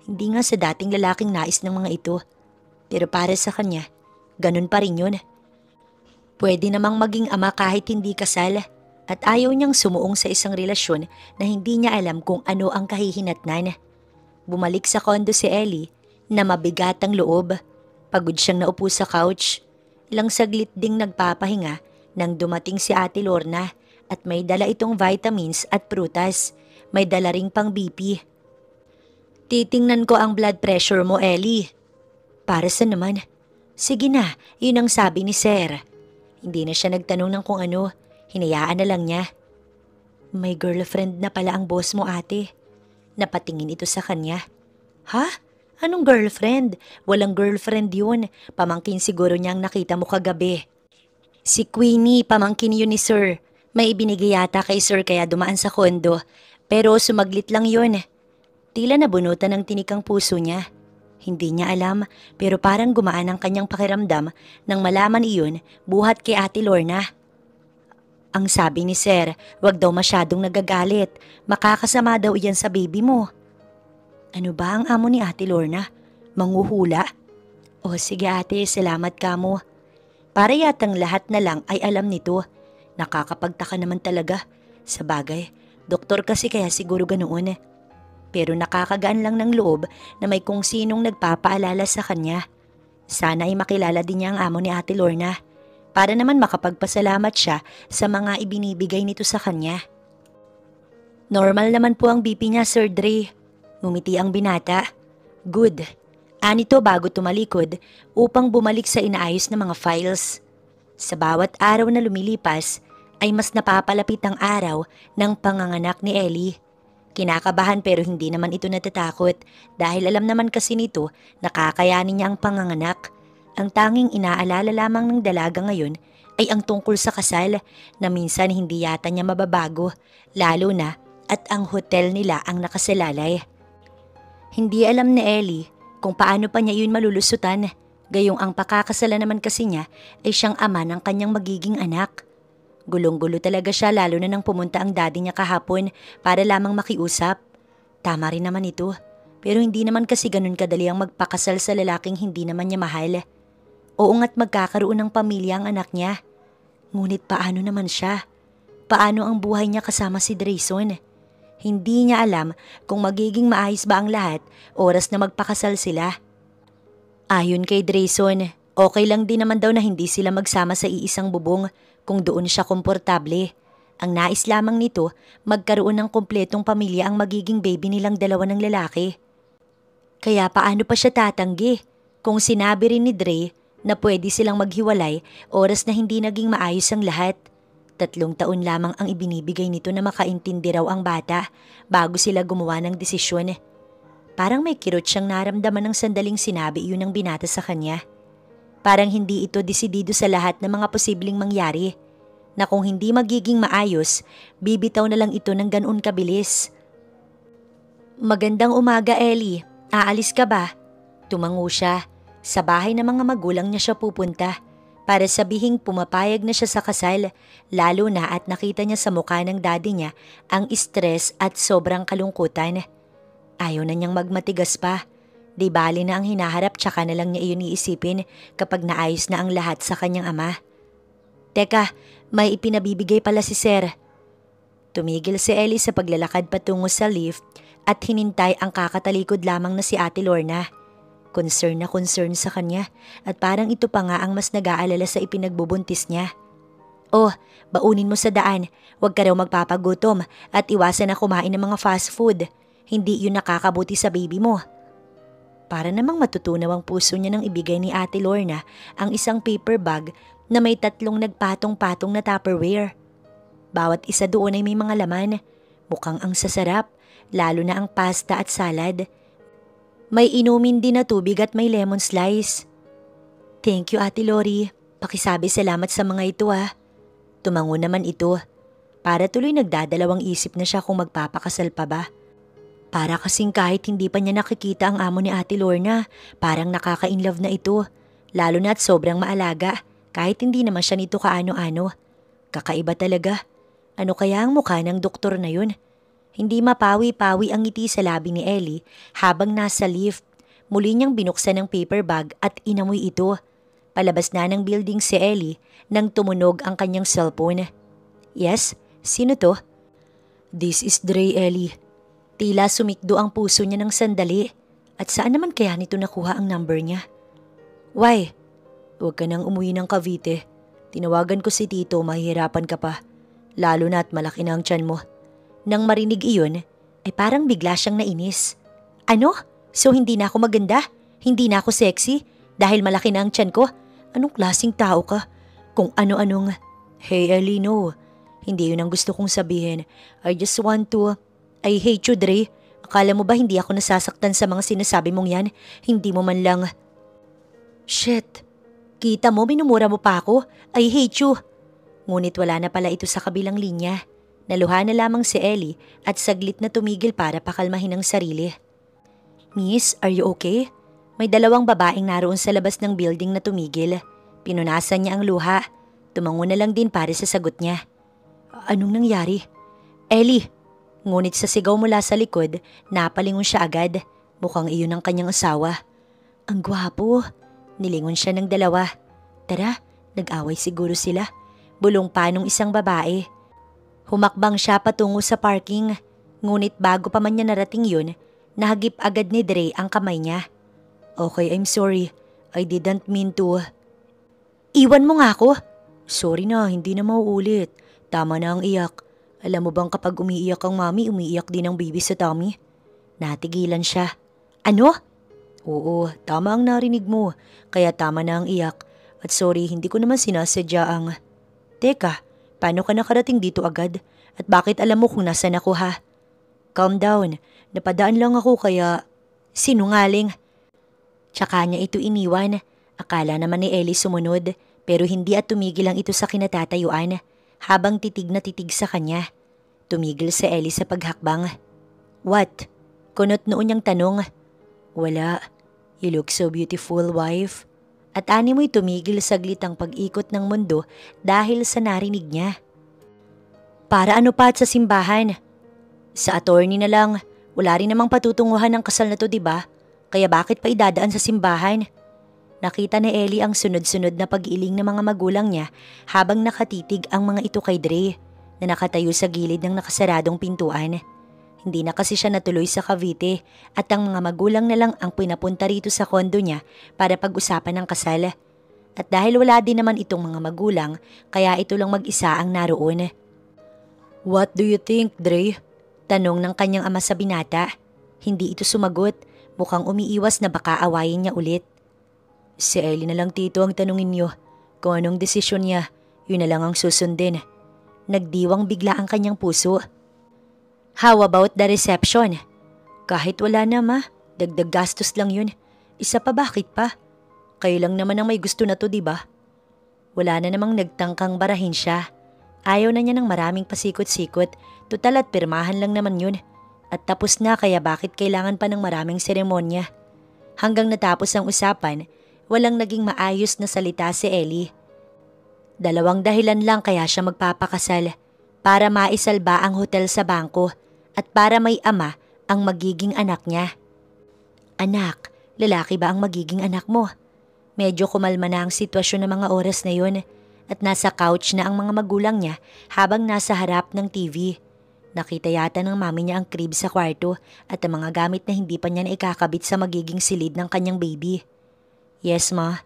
Hindi nga sa dating lalaking nais ng mga ito. Pero para sa kanya, ganun pa rin yun. Pwede namang maging ama kahit hindi kasal. At ayaw niyang sumuong sa isang relasyon na hindi niya alam kung ano ang kahihinatnan. Bumalik sa kondo si Ellie na mabigat ang loob. Pagod siyang naupo sa couch. Ilang saglit ding nagpapahinga nang dumating si Ate Lorna. At may dala itong vitamins at prutas. May dala ring pang BP. Titingnan ko ang blood pressure mo, Ellie. Para sa naman? Sige na, yun ang sabi ni Sir. Hindi na siya nagtanong ng kung ano. Hinayaan na lang niya. May girlfriend na pala ang boss mo, ate. Napatingin ito sa kanya. Ha? Anong girlfriend? Walang girlfriend yun. Pamangkin siguro niyang nakita mo kagabi. Si Queenie, pamangkin yun ni Sir. May ibinigay yata kay Sir kaya dumaan sa kondo. Pero sumaglit lang yun. Tila nabunutan ng tinikang puso niya. Hindi niya alam pero parang gumaan ang kanyang pakiramdam nang malaman iyon buhat kay Ate Lorna. Ang sabi ni Sir, wag daw masyadong nagagalit. Makakasama daw iyan sa baby mo. Ano ba ang amo ni Ate Lorna? Manghuhula? O sige ate, salamat ka mo. Para yatang lahat na lang ay alam nito. Nakakapagtaka naman talaga. Sa bagay, doktor kasi kaya siguro ganoon. Pero nakakagaan lang ng loob na may kung sinong nagpapaalala sa kanya. Sana ay makilala din niya ang amo ni Ate Lorna. Para naman makapagpasalamat siya sa mga ibinibigay nito sa kanya. Normal naman po ang BP niya, Sir Dre. Ngumiti ang binata. Good. Anito bago tumalikod upang bumalik sa inaayos na mga files. Sa bawat araw na lumilipas ay mas napapalapit ang araw ng panganganak ni Ellie. Kinakabahan pero hindi naman ito natatakot dahil alam naman kasi nito na kakayanin niya ang panganganak. Ang tanging inaalala lamang ng dalaga ngayon ay ang tungkol sa kasal na minsan hindi yata niya mababago lalo na at ang hotel nila ang nakasalalay. Hindi alam ni Ellie kung paano pa niya yun malulusutan. Gayong ang pakakasala naman kasi niya ay siyang ama ng kanyang magiging anak. Gulong-gulo talaga siya lalo na nang pumunta ang daddy niya kahapon para lamang makiusap. Tama rin naman ito. Pero hindi naman kasi ganun kadali ang magpakasal sa lalaking hindi naman niya mahal. Oo nga't magkakaroon ng pamilya ang anak niya. Ngunit paano naman siya? Paano ang buhay niya kasama si Drayson? Hindi niya alam kung magiging maayos ba ang lahat oras na magpakasal sila. Ayon kay Drayson, okay lang din naman daw na hindi sila magsama sa iisang bubong kung doon siya komportable. Ang nais lamang nito, magkaroon ng kumpletong pamilya ang magiging baby nilang dalawa ng lalaki. Kaya paano pa siya tatanggi kung sinabi rin ni Dre na pwede silang maghiwalay oras na hindi naging maayos ang lahat? 3 taon lamang ang ibinibigay nito na makaintindi raw ang bata bago sila gumawa ng desisyon. Parang may kirot siyang naramdaman ng sandaling sinabi iyon ng binata sa kanya. Parang hindi ito desidido sa lahat ng mga posibleng mangyari, na kung hindi magiging maayos, bibitaw na lang ito ng ganoon kabilis. Magandang umaga, Ellie. Aalis ka ba? Tumango siya. Sa bahay ng mga magulang niya siya pupunta para sabihing pumapayag na siya sa kasal, lalo na at nakita niya sa mukha ng daddy niya ang stress at sobrang kalungkutan. Ayaw na niyang magmatigas pa. Di bali na ang hinaharap tsaka na lang niya iyon iisipin kapag naayos na ang lahat sa kanyang ama. Teka, may ipinabibigay pala si Sir. Tumigil si Ellie sa paglalakad patungo sa lift at hinintay ang kakatalikod lamang na si Ate Lorna. Concern na concern sa kanya at parang ito pa nga ang mas nag-aalala sa ipinagbubuntis niya. Oh, baunin mo sa daan. Huwag ka raw magpapagutom at iwasan na kumain ng mga fast food. Hindi yun nakakabuti sa baby mo. Para namang matutunaw ang puso niya nang ibigay ni Ate Lorna ang isang paper bag na may 3 nagpatong-patong na Tupperware. Bawat isa doon ay may mga laman. Mukhang ang sasarap, lalo na ang pasta at salad. May inumin din na tubig at may lemon slice. Thank you, Ate Lori. Pakisabi salamat sa mga ito ah. Tumango naman ito. Para tuloy nagdadalawang isip na siya kung magpapakasal pa ba. Para kasing kahit hindi pa niya nakikita ang amo ni Ate Lorna, parang nakaka-inlove na ito. Lalo na at sobrang maalaga, kahit hindi naman siya nito kaano-ano. Kakaiba talaga. Ano kaya ang mukha ng doktor na yun? Hindi mapawi-pawi ang ngiti sa labi ni Ellie habang nasa lift. Muli niyang binuksan ang paper bag at inamoy ito. Palabas na ng building si Ellie nang tumunog ang kanyang cellphone. Yes? Sino to? This is Dre, Ellie. Tila sumikdo ang puso niya ng sandali. At saan naman kaya nito nakuha ang number niya? Why? Huwag ka nang umuwi ng Cavite. Tinawagan ko si Tito, mahihirapan ka pa. Lalo na at malaki na ang tiyan mo. Nang marinig iyon, ay parang bigla siyang nainis. Ano? So hindi na ako maganda? Hindi na ako sexy? Dahil malaki na ang tiyan ko? Anong klaseng tao ka? Kung ano-anong... Hey Ellie, no. Hindi yun ang gusto kong sabihin. I just want to... I hate you, Dre. Akala mo ba hindi ako nasasaktan sa mga sinasabi mong yan? Hindi mo man lang... Shit. Kita mo, minumura mo pa ako. I hate you. Ngunit wala na pala ito sa kabilang linya. Naluha na lamang si Ellie at saglit na tumigil para pakalmahin ang sarili. Miss, are you okay? May 2 babaeng naroon sa labas ng building na tumigil. Pinunasan niya ang luha. Tumango na lang din para sa sagot niya. Anong nangyari? Ellie! Ngunit sa sigaw mula sa likod, napalingon siya agad. Mukhang iyon ang kanyang asawa. Ang gwapo. Nilingon siya ng 2. Tara, nag-away siguro sila. Bulong pa nung isang babae. Humakbang siya patungo sa parking. Ngunit bago pa man niya narating yun, nahagip agad ni Dre ang kamay niya. Okay, I'm sorry. I didn't mean to. Iwan mo nga ako. Sorry na, hindi na mauulit. Tama na ang iyak. Alam mo bang kapag umiiyak ang mami, umiiyak din ang baby sa tummy? Natigilan siya. Ano? Oo, tama ang narinig mo. Kaya tama na ang iyak. At sorry, hindi ko naman sinasadya ang... Teka, paano ka nakarating dito agad? At bakit alam mo kung nasan ako ha? Calm down. Napadaan lang ako kaya... Sinungaling. Tsaka niya ito iniwan. Akala naman ni Ellie sumunod. Pero hindi at tumigil lang ito sa kinatatayuan. Habang titig na titig sa kanya. Tumigil si Ellie sa paghakbang. What? Kunot noon niyang tanong. Wala. You look so beautiful, wife. At ani mo'y tumigil saglit ang pag-ikot ng mundo dahil sa narinig niya. Para ano pa at sa simbahan? Sa attorney na lang. Wala rin namang patutunguhan ng kasal na to, diba? Kaya bakit pa idadaan sa simbahan? Nakita ni Ellie ang sunod-sunod na pag-iling ng mga magulang niya habang nakatitig ang mga ito kay Dre na nakatayo sa gilid ng nakasaradong pintuan. Hindi na kasi siya natuloy sa Cavite at ang mga magulang na lang ang pinapunta rito sa kondo niya para pag-usapan ng kasal. At dahil wala din naman itong mga magulang, kaya ito lang mag-isa ang naroon. "What do you think, Dre?" Tanong ng kanyang ama sa binata. Hindi ito sumagot, mukhang umiiwas na baka awayin niya ulit. "Si Ellie na lang tito ang tanungin niyo. Kung anong desisyon niya, yun na lang ang susundin." Nagdiwang bigla ang kanyang puso. "How about the reception?" "Kahit wala na ma, dagdag gastos lang yun. Isa pa bakit pa? Kayo lang naman ang may gusto na to, diba?" Wala na namang nagtangkang barahin siya. Ayaw na niya ng maraming pasikot-sikot, tutal at pirmahan lang naman yun. At tapos na kaya bakit kailangan pa ng maraming seremonya. Hanggang natapos ang usapan, walang naging maayos na salita si Ellie. 2 dahilan lang kaya siya magpapakasal, para maisalba ang hotel sa bangko at para may ama ang magiging anak niya. "Anak, lalaki ba ang magiging anak mo?" Medyo kumalma na ang sitwasyon ng mga oras na yun at nasa couch na ang mga magulang niya habang nasa harap ng TV. Nakita yata ng mami niya ang crib sa kwarto at ang mga gamit na hindi pa niya naikakabit sa magiging silid ng kanyang baby. "Yes, ma."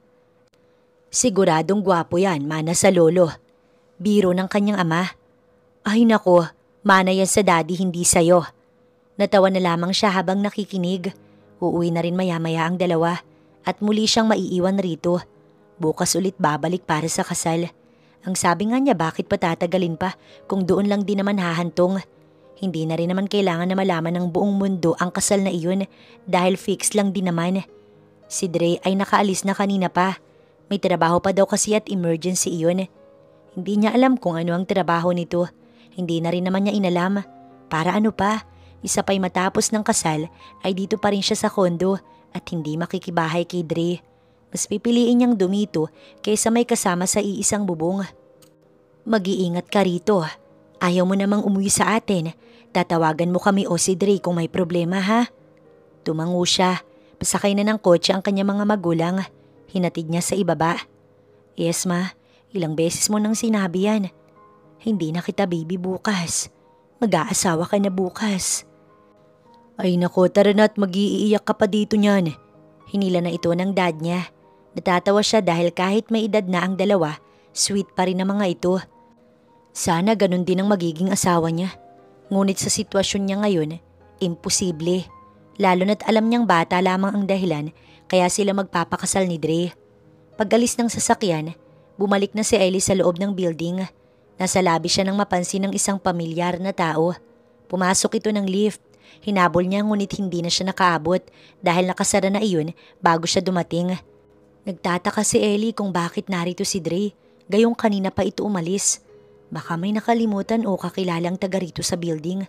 "Siguradong gwapo yan, mana sa lolo." Biro ng kanyang ama. "Ay nako, mana yan sa daddy, hindi sayo." Natawa na lamang siya habang nakikinig. Uuwi na rin maya-maya ang dalawa at muli siyang maiiwan rito. Bukas ulit babalik para sa kasal. Ang sabi nga niya, bakit patatagalin pa kung doon lang din naman hahantong. Hindi na rin naman kailangan na malaman ng buong mundo ang kasal na iyon dahil fix lang din naman. Si Dre ay nakaalis na kanina pa. May trabaho pa daw kasi at emergency iyon. Hindi niya alam kung ano ang trabaho nito. Hindi na rin naman niya inalam. Para ano pa? Isa pa'y matapos ng kasal ay dito pa rin siya sa kondo at hindi makikibahay kay Dre. Mas pipiliin niyang dumito kaysa may kasama sa iisang bubong. "Mag-iingat ka rito. Ayaw mo namang umuwi sa atin. Tatawagan mo kami o si Dre kung may problema, ha?" Tumango siya. Pasakay na ng kotse ang kanyang mga magulang. Hinatid niya sa ibaba. "Yes ma, ilang beses mo nang sinabi yan. Hindi na kita baby bukas. Mag-aasawa ka na bukas." "Ay nako, tara na at mag-iiyak ka pa dito niyan." Hinila na ito ng dad niya. Natatawa siya dahil kahit may edad na ang dalawa, sweet pa rin ang mga ito. Sana ganun din ang magiging asawa niya. Ngunit sa sitwasyon niya ngayon, imposible. Lalo na't alam niyang bata lamang ang dahilan kaya sila magpapakasal ni Dre. Pag-alis ng sasakyan, bumalik na si Ellie sa loob ng building. Nasa lobby siya nang mapansin ng isang pamilyar na tao. Pumasok ito ng lift. Hinabol niya ngunit hindi na siya nakaabot dahil nakasara na iyon bago siya dumating. Nagtataka si Ellie kung bakit narito si Dre, gayong kanina pa ito umalis. Baka may nakalimutan o kakilalang taga rito sa building.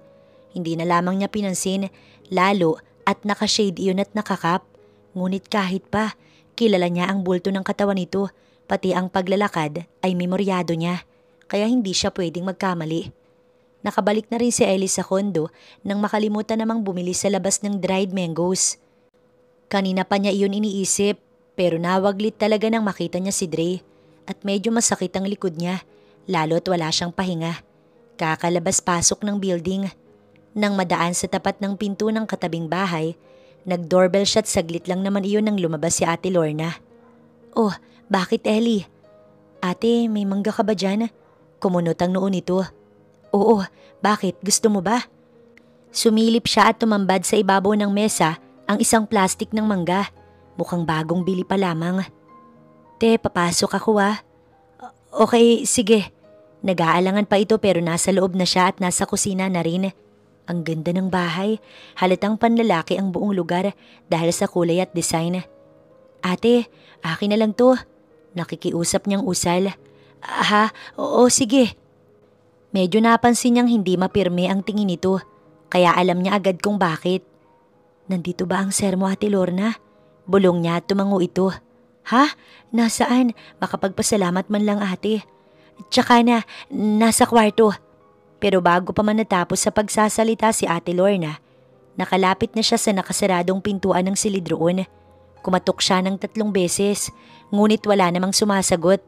Hindi na lamang niya pinansin, lalo at nakashade iyon at nakakap. Ngunit kahit pa, kilala niya ang bulto ng katawan nito, pati ang paglalakad ay memoryado niya, kaya hindi siya pwedeng magkamali. Nakabalik na rin si Ellie sa kondo nang makalimutan namang bumili sa labas ng dried mangoes. Kanina pa niya iyon iniisip pero nawaglit talaga nang makita niya si Dre at medyo masakit ang likod niya lalo't wala siyang pahinga. Kakalabas-pasok ng building. Nang madaan sa tapat ng pinto ng katabing bahay, nag-doorbell siya at saglit lang naman iyon nang lumabas si Ate Lorna. "Oh, bakit Ellie?" "Ate, may mangga ka ba dyan?" Kumunot ang noo nito. "Oo, bakit? Gusto mo ba?" Sumilip siya at tumambad sa ibabaw ng mesa ang isang plastik ng mangga. Mukhang bagong bili pa lamang. "Te, papasok ako ah." Okay, sige." Nag-aalangan pa ito pero nasa loob na siya at nasa kusina na rin. Ang ganda ng bahay. Halatang panlalaki ang buong lugar dahil sa kulay at design. "Ate, akin na lang to." Nakikiusap niyang usal. "Aha, oo sige." Medyo napansin niyang hindi mapirme ang tingin nito, kaya alam niya agad kung bakit. "Nandito ba ang sir mo, Ate Lorna?" Bulong niya at tumango ito. "Ha? Nasaan? Makapagpasalamat man lang ate." "Tsaka na, nasa kwarto." Pero bago pa man natapos sa pagsasalita si Ate Lorna, nakalapit na siya sa nakasaradong pintuan ng silidroon. Kumatok siya ng 3 beses, ngunit wala namang sumasagot.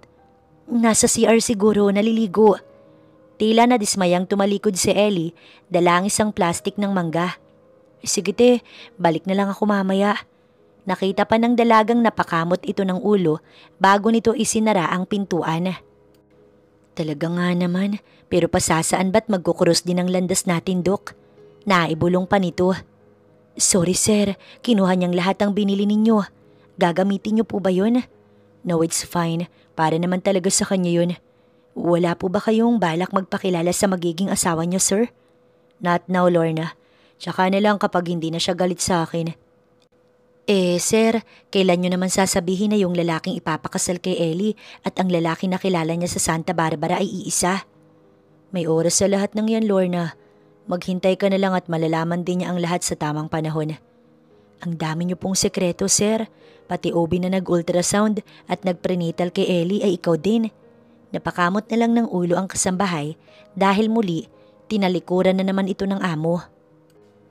Nasa CR siguro, naliligo. Tila na dismayang tumalikod si Ellie, dala ang isang plastik ng mangga. Sige te, balik na lang ako mamaya. Nakita pa ng dalagang napakamot ito ng ulo bago nito isinara ang pintuan. Talaga nga naman, pero pasasaan ba't magkukrus din ang landas natin, Dok? Naibulong pa nito. Sorry sir, kinuha niyang lahat ang binili ninyo. Gagamitin niyo po ba yun? No, it's fine. Para naman talaga sa kanya yun. Wala po ba kayong balak magpakilala sa magiging asawa niyo, sir? Not now, Lorna. Tsaka na lang kapag hindi na siya galit sa akin. Sir, kailan niyo naman sasabihin na yung lalaking ipapakasal kay Ellie at ang lalaki na kilala niya sa Santa Barbara ay iisa? May oras sa lahat ng yan, Lorna. Maghintay ka na lang at malalaman din niya ang lahat sa tamang panahon. Ang dami niyo pong sekreto, sir. Pati OB na nag-ultrasound at nag-prenatal kay Ellie ay ikaw din. Napakamot na lang ng ulo ang kasambahay dahil muli, tinalikuran na naman ito ng amo.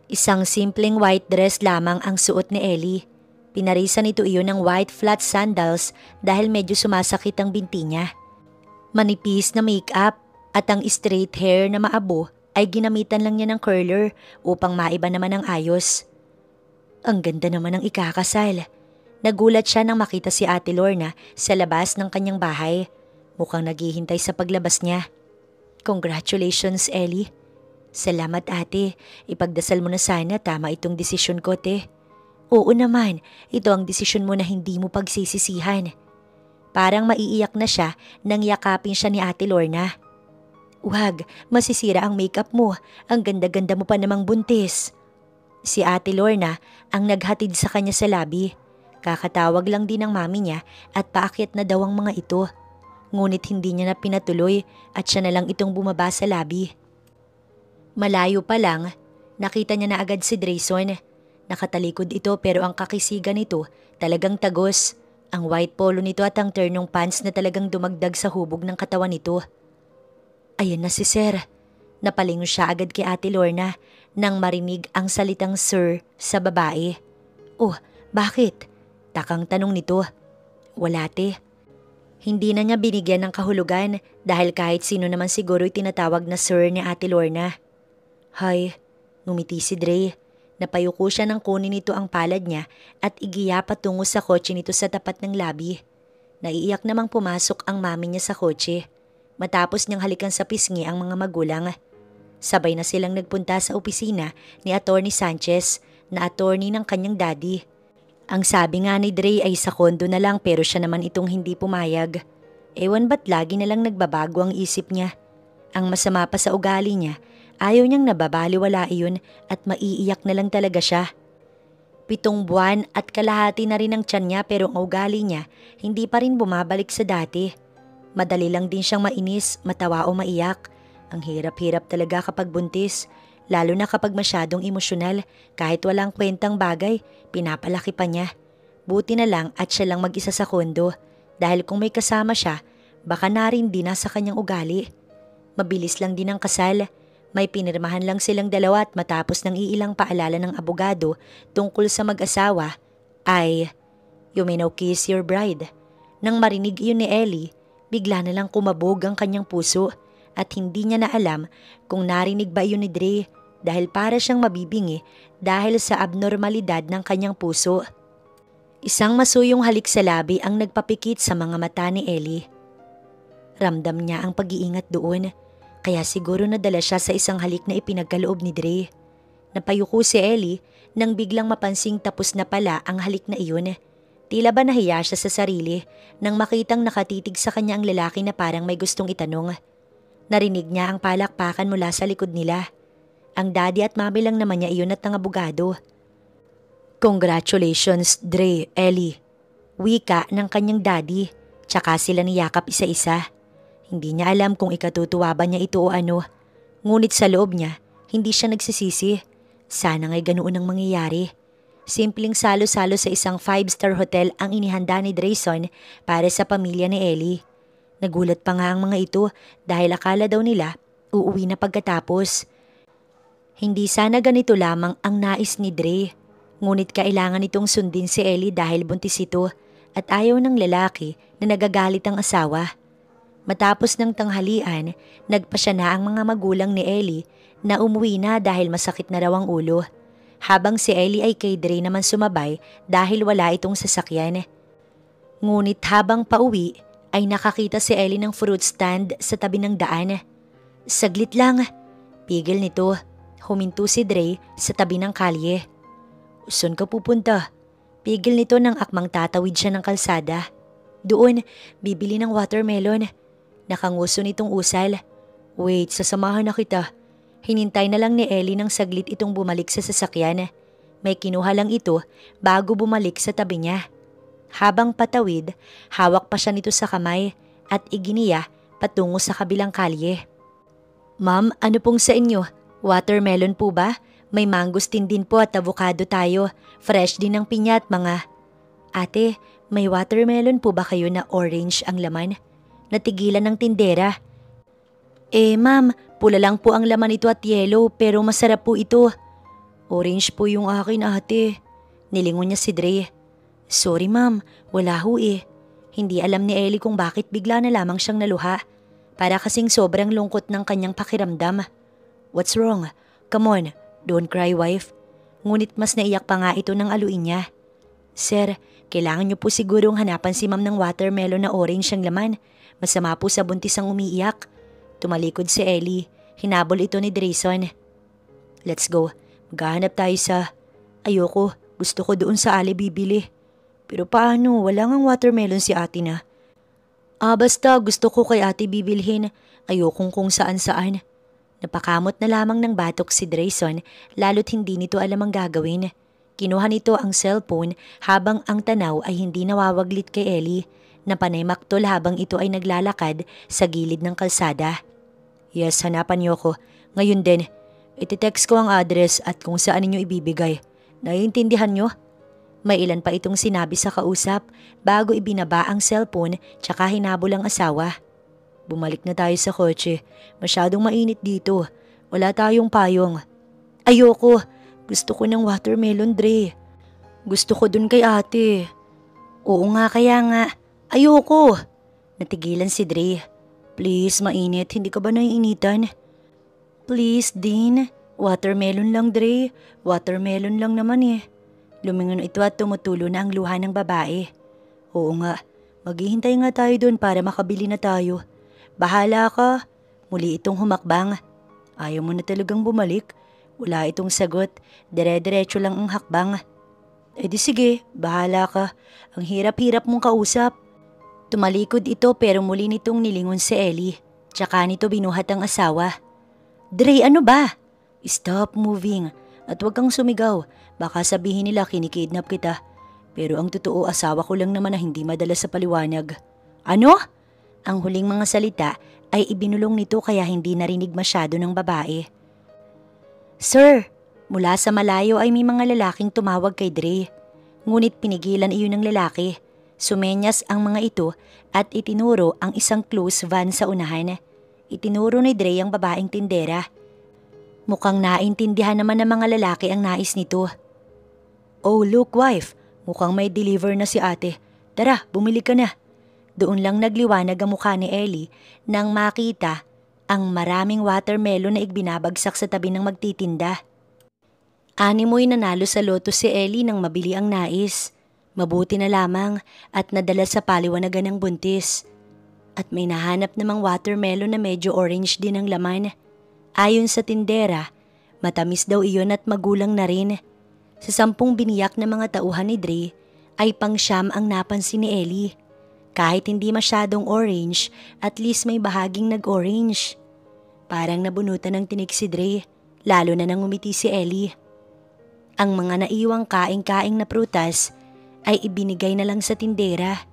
Isang simpleng white dress lamang ang suot ni Ellie. Pinarisan ito iyon ng white flat sandals dahil medyo sumasakit ang binti niya. Manipis na make-up at ang straight hair na maabo ay ginamitan lang niya ng curler upang maiba naman ang ayos. Ang ganda naman ng ikakasal. Nagulat siya nang makita si Ate Lorna sa labas ng kanyang bahay. Mukhang naghihintay sa paglabas niya. Congratulations, Ellie. Salamat ate, ipagdasal mo na sana tama itong desisyon ko te. Oo naman, ito ang desisyon mo na hindi mo pagsisisihan. Parang maiiyak na siya nang yakapin siya ni Ate Lorna. Wag, masisira ang makeup mo, ang ganda-ganda mo pa namang buntis. Si Ate Lorna ang naghatid sa kanya sa labi. Kakatawag lang din ng mami niya at paakyat na daw ang mga ito. Ngunit hindi niya na pinatuloy at siya na lang itong bumaba sa labi. Malayo pa lang, nakita niya na agad si Drayson. Nakatalikod ito pero ang kakisigan nito talagang tagos. Ang white polo nito at ang ternong pants na talagang dumagdag sa hubog ng katawan nito. Ayan na si Sir. Napalingon siya agad kay Ate Lorna nang marinig ang salitang Sir sa babae. Oh, bakit? Takang tanong nito. Wala te. Hindi na niya binigyan ng kahulugan dahil kahit sino naman siguro'y tinatawag na Sir ni Ate Lorna. Hay, ngumiti si Dre. Napayuko siya nang kunin nito ang palad niya at igiya patungo sa kotse nito sa tapat ng labi. Naiiyak namang pumasok ang mami niya sa kotse. Matapos niyang halikan sa pisngi ang mga magulang. Sabay na silang nagpunta sa opisina ni Attorney Sanchez na attorney ng kanyang daddy. Ang sabi nga ni Dre ay sa kondo na lang pero siya naman itong hindi pumayag. Ewan ba't lagi na lang nagbabago ang isip niya. Ang masama pa sa ugali niya, ayaw niyang nababaliwala iyon at maiiyak na lang talaga siya. 7 buwan at kalahati na rin ang tiyan niya pero ang ugali niya hindi pa rin bumabalik sa dati. Madali lang din siyang mainis, matawa o maiyak. Ang hirap-hirap talaga kapag buntis, lalo na kapag masyadong emosyonal. Kahit walang kwentang bagay, pinapalaki pa niya. Buti na lang at siya lang mag-isa sa kondo dahil kung may kasama siya, baka na rin din sa kanyang ugali. Mabilis lang din ang kasal. May pinirmahan lang silang dalawa at matapos ng iilang paalala ng abogado tungkol sa mag-asawa ay, "You may now kiss your bride." Nang marinig iyon ni Ellie, bigla na lang kumabog ang kanyang puso at hindi niya na alam kung narinig ba iyon ni Dre dahil para siyang mabibingi dahil sa abnormalidad ng kanyang puso. Isang masuyong halik sa labi ang nagpapikit sa mga mata ni Ellie. Ramdam niya ang pag-iingat doon. Kaya siguro nadala siya sa isang halik na ipinagkaloob ni Dre. Napayuko si Ellie nang biglang mapansing tapos na pala ang halik na iyon. Tila ba nahiya siya sa sarili nang makitang nakatitig sa kanya ang lalaki na parang may gustong itanong. Narinig niya ang palakpakan mula sa likod nila. Ang daddy at mami lang naman niya iyon at ang abogado. Congratulations, Dre, Ellie. Wika ng kanyang daddy, tsaka sila niyakap isa-isa. Hindi niya alam kung ikatutuwa ba niya ito o ano. Ngunit sa loob niya, hindi siya nagsisisi. Sana nga'y ganoon ang mangyayari. Simpleng salo-salo sa isang 5-star hotel ang inihanda ni Drayson para sa pamilya ni Ellie. Nagulat pa nga ang mga ito dahil akala daw nila uuwi na pagkatapos. Hindi sana ganito lamang ang nais ni Dre. Ngunit kailangan itong sundin si Ellie dahil buntis ito at ayaw ng lalaki na nagagalit ang asawa. Matapos ng tanghalian, nagpa siya na ang mga magulang ni Ellie na umuwi na dahil masakit na raw ang ulo. Habang si Ellie ay kay Dre naman sumabay dahil wala itong sasakyan. Ngunit habang pauwi ay nakakita si Ellie ng fruit stand sa tabi ng daan. Saglit lang, pigil nito. Huminto si Dre sa tabi ng kalye. Saan ka pupunta? Pigil nito nang akmang tatawid siya ng kalsada. Doon, bibili ng watermelon. Nakanguso nitong usal. Wait, sasamahan na kita. Hinintay na lang ni Ellie nang saglit itong bumalik sa sasakyan. May kinuha lang ito bago bumalik sa tabi niya. Habang patawid, hawak pa siya nito sa kamay at iginiya patungo sa kabilang kalye. Ma'am, ano pong sa inyo? Watermelon po ba? May mangosteen din po at avocado tayo. Fresh din ang pinya at mga... Ate, may watermelon po ba kayo na orange ang laman? Natigilan ng tindera. Ma'am, pula lang po ang laman ito at yellow pero masarap po ito. Orange po yung akin ate. Nilingon niya si Dre. Sorry ma'am, wala ho eh. Hindi alam ni Ellie kung bakit bigla na lamang siyang naluha. Para kasing sobrang lungkot ng kanyang pakiramdam. What's wrong? Come on, don't cry wife. Ngunit mas naiyak pa nga ito ng aluin niya. Sir, kailangan niyo po sigurong hanapan si ma'am ng watermelon na orange ang laman. Masama po sa buntis ang umiiyak. Tumalikod si Ellie. Hinabol ito ni Drayson. Let's go. Maghahanap tayo sa... Ayoko. Gusto ko doon sa ali bibili. Pero paano? Wala ngang watermelon si ate na. Basta gusto ko kay ate bibilhin. Ayokong kung saan-saan. Napakamot na lamang ng batok si Drayson lalo't hindi nito alam ang gagawin. Kinuha nito ang cellphone habang ang tanaw ay hindi nawawaglit kay Ellie. Napanay maktol habang ito ay naglalakad sa gilid ng kalsada. Yes, hanapan niyo ko. Ngayon din, iti-text ko ang address at kung saan ninyo ibibigay. Naiintindihan niyo? May ilan pa itong sinabi sa kausap bago ibinaba ang cellphone tsaka hinabol ang asawa. Bumalik na tayo sa kotse. Masyadong mainit dito. Wala tayong payong. Ayoko. Gusto ko ng watermelon, Dre. Gusto ko dun kay ate. Oo nga, kaya nga. Ayoko. Natigilan si Dre. Please, mainit. Hindi ka ba naiinitan? Please, Dean. Watermelon lang, Dre. Watermelon lang naman eh. Lumingon ito at tumutulo na ang luha ng babae. Oo nga. Maghihintay nga tayo doon para makabili na tayo. Bahala ka. Muli itong humakbang. Ayaw mo na talagang bumalik. Wala itong sagot. Dire-diretso lang ang hakbang. Di sige, bahala ka. Ang hirap-hirap mong kausap. Tumalikod ito pero muli nitong nilingon si Ellie. Tsaka nito binuhat ang asawa. Dre, ano ba? Stop moving. At huwag kang sumigaw. Baka sabihin nila kinikidnap kita. Pero ang totoo asawa ko lang naman na hindi madala sa paliwanag. Ano? Ang huling mga salita ay ibinulong nito kaya hindi narinig masyado ng babae. Sir, mula sa malayo ay may mga lalaking tumawag kay Dre. Ngunit pinigilan iyon ng lalaki. Sumenyas ang mga ito at itinuro ang isang close van sa unahan. Itinuro ni Dre ang babaeng tindera. Mukhang naintindihan naman ng mga lalaki ang nais nito. Oh look wife, mukhang may deliver na si ate. Tara, bumili ka na. Doon lang nagliwanag ang mukha ni Ellie nang makita ang maraming watermelon na igbinabagsak sa tabi ng magtitinda. Animoy nanalo sa loto si Ellie nang mabili ang nais. Mabuti na lamang at nadala sa paliwanagan ng buntis. At may nahanap namang watermelon na medyo orange din ang laman. Ayon sa tindera, matamis daw iyon at magulang na rin. Sa 10 biniyak na mga tauhan ni Dre, ay pang-9 ang napansin ni Ellie. Kahit hindi masyadong orange, at least may bahaging nag-orange. Parang nabunutan ng tinik si Dre, lalo na nang umiti si Ellie. Ang mga naiwang kaing-kaing na prutas ay ibinigay na lang sa tindera.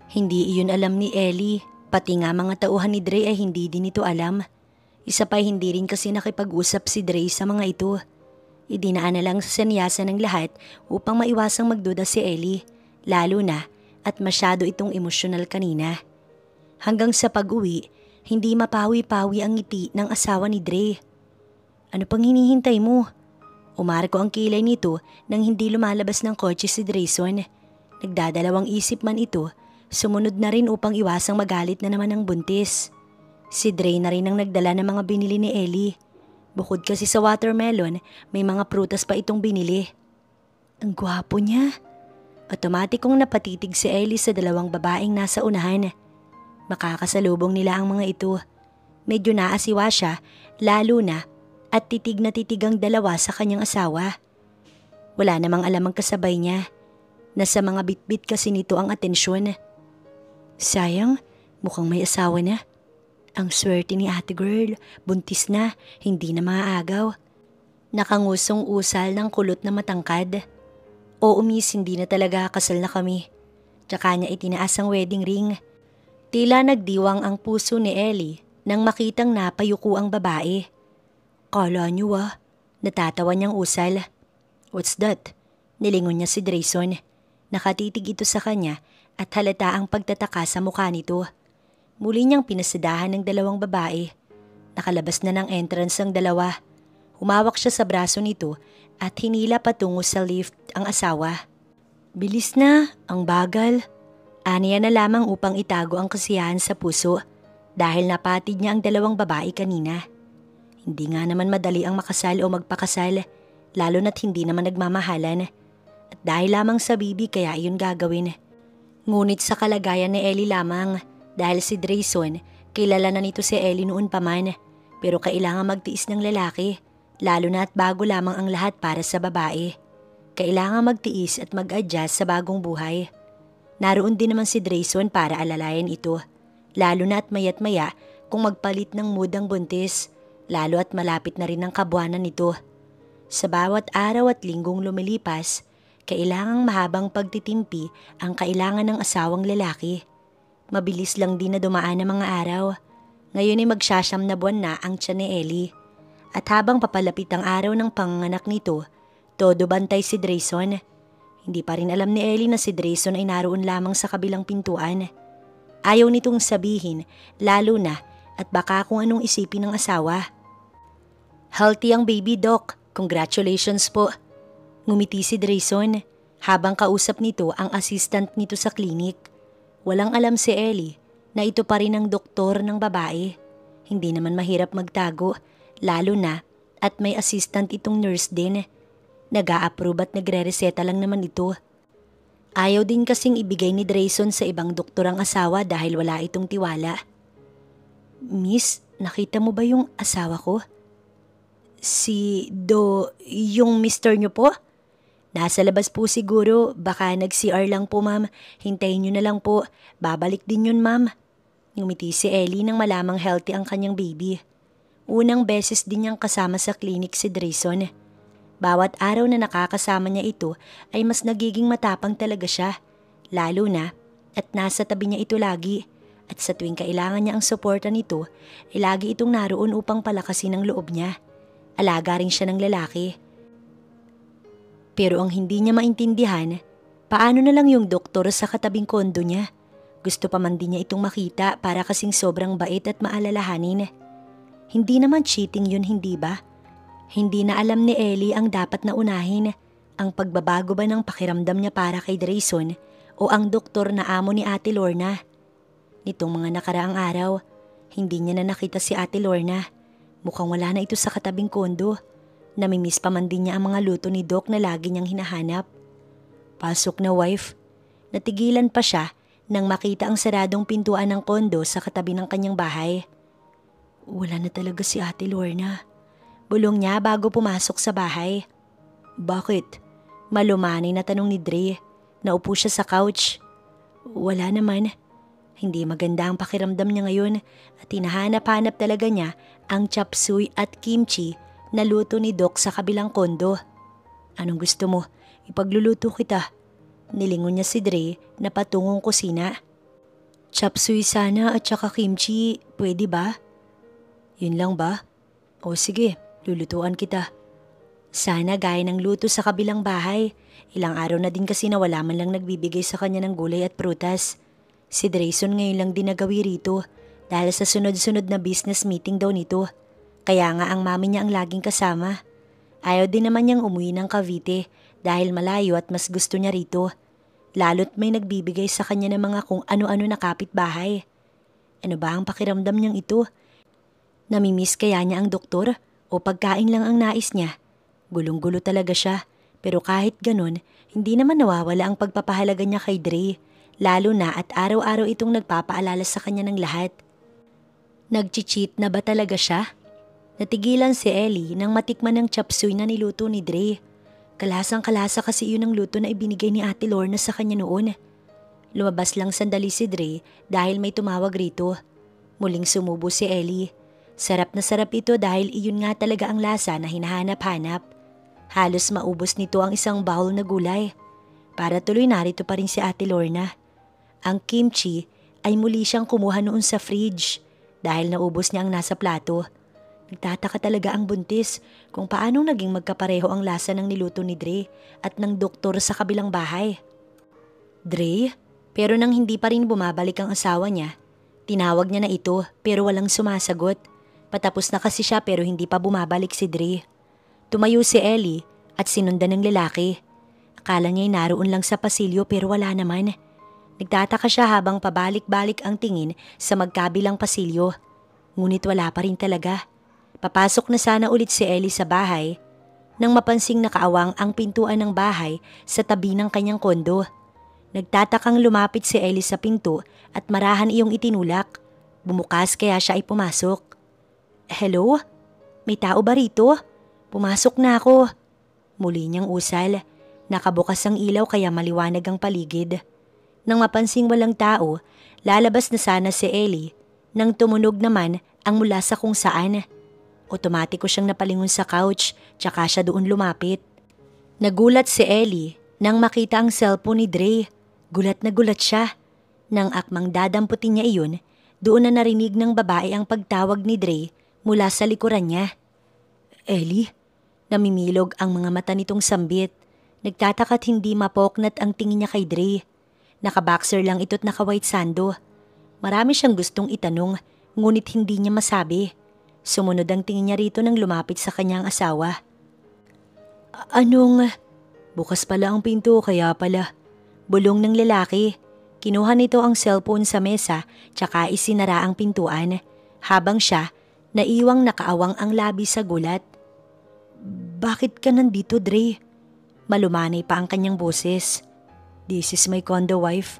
Hindi iyon alam ni Ellie, pati nga mga tauhan ni Dre ay hindi din ito alam. Isa pa hindi rin kasi nakipag-usap si Dre sa mga ito. Idinaan na lang sa sanyasan ng lahat upang maiwasang magduda si Ellie, lalo na at masyado itong emosyonal kanina. Hanggang sa pag-uwi, Hindi mapawi-pawi ang ngiti ng asawa ni Dre. Ano pang hinihintay mo? Umarko ang kilay nito nang hindi lumalabas ng kotse si Drayson. Nagdadalawang isip man ito, sumunod na rin upang iwasang magalit na naman ang buntis. Si Dre na rin ang nagdala ng mga binili ni Ellie. Bukod kasi sa watermelon, may mga prutas pa itong binili. Ang gwapo niya. Otomatikong napatitig si Ellie sa dalawang babaeng nasa unahan. Makakasalubong nila ang mga ito. Medyo naasiwa siya, lalo na at titig na titig ang dalawa sa kanyang asawa. Wala namang alam ang kasabay niya. Nasa mga bitbit kasi nito ang atensyon. Sayang, mukhang may asawa na. Ang swerte ni ate girl, buntis na, hindi na maaagaw. Nakangusong usal ng kulot na matangkad. Oo miss, hindi na talaga kasal na kami. Tsaka niya itinaas ang wedding ring. Tila nagdiwang ang puso ni Ellie nang makitang napayuko ang babae. Kala niyo natatawa niyang usal. What's that? Nilingon niya si Drayson. Nakatitig ito sa kanya at halata ang pagtataka sa mukha nito. Muli niyang pinasadahan ng dalawang babae. Nakalabas na ng entrance ang dalawa. Humawak siya sa braso nito at hinila patungo sa lift ang asawa. Bilis na, ang bagal. Aniya na lamang upang itago ang kasiyahan sa puso dahil napatid niya ang dalawang babae kanina. Hindi nga naman madali ang makasal o magpakasal, lalo na't hindi naman nagmamahalan. At dahil lamang sa bibi kaya iyon gagawin. Ngunit sa kalagayan ni Ellie lamang, dahil si Drayson, kilala na nito si Ellie noon pa man, pero kailangan magtiis ng lalaki, lalo na at bago lamang ang lahat para sa babae. Kailangan magtiis at mag-adjust sa bagong buhay. Naroon din naman si Drayson para alalayan ito, lalo na at maya't maya kung magpalit ng mood ang buntis. Lalo at malapit na rin ang kabuwanan nito. Sa bawat araw at linggong lumilipas, kailangang mahabang pagtitimpi ang kailangan ng asawang lalaki. Mabilis lang din na dumaan ang mga araw. Ngayon ay magsasyam na buwan na ang tiyan ni Ellie. At habang papalapit ang araw ng panganganak nito, todo bantay si Drayson. Hindi pa rin alam ni Ellie na si Drayson ay naroon lamang sa kabilang pintuan. Ayaw nitong sabihin, lalo na at baka kung anong isipin ng asawa. Healthy ang baby, Doc. Congratulations po. Ngumiti si Drayson habang kausap nito ang assistant nito sa klinik. Walang alam si Ellie na ito pa rin ang doktor ng babae. Hindi naman mahirap magtago, lalo na at may assistant itong nurse din. Nag-a-approve at nagre-reseta lang naman ito. Ayaw din kasing ibigay ni Drayson sa ibang doktor ang asawa dahil wala itong tiwala. Miss, nakita mo ba yung asawa ko? Yung mister niyo po? Nasa labas po siguro, baka nag-CR lang po ma'am. Hintayin niyo na lang po, babalik din yun ma'am. Ngumiti si Ellie nang malamang healthy ang kanyang baby. Unang beses din niyang kasama sa klinik si Drayson. Bawat araw na nakakasama niya ito ay mas nagiging matapang talaga siya. Lalo na at nasa tabi niya ito lagi. At sa tuwing kailangan niya ang suporta nito, ay lagi itong naroon upang palakasin ang loob niya. Alaga rin siya ng lalaki. Pero ang hindi niya maintindihan, paano na lang yung doktor sa katabing kondo niya? Gusto pa man din niya itong makita para kasing sobrang bait at maalalahanin. Hindi naman cheating yun, hindi ba? Hindi na alam ni Ellie ang dapat na unahin, ang pagbabago ba ng pakiramdam niya para kay Drayson o ang doktor na amo ni Ate Lorna. Nitong mga nakaraang araw, hindi niya na nakita si Ate Lorna. Mukhang wala na ito sa katabing kondo. Namimiss pa man din niya ang mga luto ni Doc na lagi niyang hinahanap. Pasok na wife. Natigilan pa siya nang makita ang saradong pintuan ng kondo sa katabi ng kanyang bahay. Wala na talaga si Ate Lorna. Bulong niya bago pumasok sa bahay. Bakit? Malumani na tanong ni Dre. Naupo siya sa couch. Wala naman. Hindi maganda ang pakiramdam niya ngayon at hinahanap-hanap talaga niya ang chop suey at kimchi na luto ni Doc sa kabilang kondo. Anong gusto mo? Ipagluluto kita. Nilingon niya si Dre na patungong kusina. Chop suey sana at saka kimchi, pwede ba? Yun lang ba? O sige, lulutuan kita. Sana gaya ng luto sa kabilang bahay. Ilang araw na din kasi na wala man lang nagbibigay sa kanya ng gulay at prutas. Si Drayson ngayon lang din nagawi rito dahil sa sunod-sunod na business meeting daw nito. Kaya nga ang mami niya ang laging kasama. Ayaw din naman niyang umuwi ng Cavite dahil malayo at mas gusto niya rito. Lalo't may nagbibigay sa kanya ng mga kung ano-ano na kapitbahay. Ano ba ang pakiramdam niyang ito? Namimiss kaya niya ang doktor o pagkain lang ang nais niya? Gulong-gulo talaga siya, pero kahit ganun, hindi naman nawawala ang pagpapahalaga niya kay Dre, lalo na at araw-araw itong nagpapaalala sa kanya ng lahat. Nag-cheat na ba talaga siya? Natigilan si Ellie nang matikman ng chop suey na niluto ni Dre. Kalasang-kalasa kasi yun ang luto na ibinigay ni Ate Lorna sa kanya noon. Lumabas lang sandali si Dre dahil may tumawag rito. Muling sumubo si Ellie. Sarap na sarap ito dahil iyon nga talaga ang lasa na hinahanap-hanap. Halos maubos nito ang isang bowl na gulay. Para tuloy narito pa rin si Ate Lorna. Ang kimchi ay muli siyang kumuha noon sa fridge dahil naubos niya ang nasa plato. Nagtataka talaga ang buntis kung paanong naging magkapareho ang lasa ng niluto ni Dre at ng doktor sa kabilang bahay. Dre? Pero nang hindi pa rin bumabalik ang asawa niya, tinawag niya na ito pero walang sumasagot. Patapos na kasi siya pero hindi pa bumabalik si Dre. Tumayo si Ellie at sinundan ng lalaki. Akala niya'y naroon lang sa pasilyo pero wala naman. Nagtataka siya habang pabalik-balik ang tingin sa magkabilang pasilyo. Ngunit wala pa rin talaga. Papasok na sana ulit si Ellie sa bahay nang mapansing nakaawang ang pintuan ng bahay sa tabi ng kanyang kondo. Nagtatakang lumapit si Ellie sa pinto at marahan iyong itinulak. Bumukas kaya siya ay pumasok. Hello? May tao ba rito? Pumasok na ako. Muli niyang usal. Nakabukas ang ilaw kaya maliwanag ang paligid. Nang mapansing walang tao, lalabas na sana si Ellie nang tumunog naman ang mula sa kung saan. Otomatiko siyang napalingon sa couch tsaka siya doon lumapit. Nagulat si Ellie nang makita ang cellphone ni Dre. Gulat na gulat siya. Nang akmang dadamputin niya iyon, doon na narinig ng babae ang pagtawag ni Dre mula sa likuran niya. Ellie? Namimilog ang mga mata nitong sambit. Nagtataka't hindi mapoknat ang tingin niya kay Dre. Naka-boxer lang ito't naka-white sando. Marami siyang gustong itanong, ngunit hindi niya masabi. Sumunod ang tingin niya rito nang lumapit sa kanyang asawa. Anong? Bukas pala ang pinto kaya pala. Bulong ng lalaki. Kinuha nito ang cellphone sa mesa tsaka isinara ang pintuan. Habang siya, naiwang nakaawang ang labi sa gulat. Bakit ka nandito, Dre? Malumanay pa ang kanyang boses. This is my condo, wife.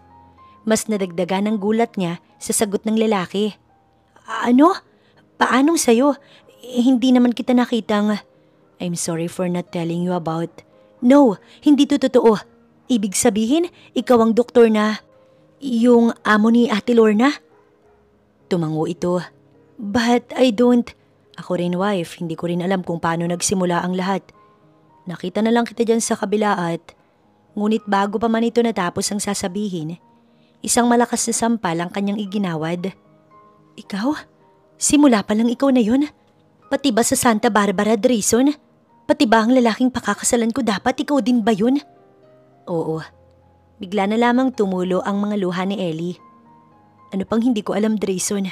Mas nadagdagan ang gulat niya sa sagot ng lalaki. Ano? Paanong sayo? Hindi naman kita nakitang... I'm sorry for not telling you about... No, hindi to totoo. Ibig sabihin, ikaw ang doktor na... Yung amo ni Ate Lorna? Tumango ito. But I don't... Ako rin, wife. Hindi ko rin alam kung paano nagsimula ang lahat. Nakita na lang kita dyan sa kabila at... Ngunit bago pa man ito natapos ang sasabihin, isang malakas na sampal ang kanyang iginawad. Ikaw? Simula pa lang ikaw na yun? Pati ba sa Santa Barbara, Drayson? Pati ba ang lalaking pakakasalan ko dapat ikaw din ba yun? Oo. Bigla na lamang tumulo ang mga luha ni Ellie. Ano pang hindi ko alam, Drayson?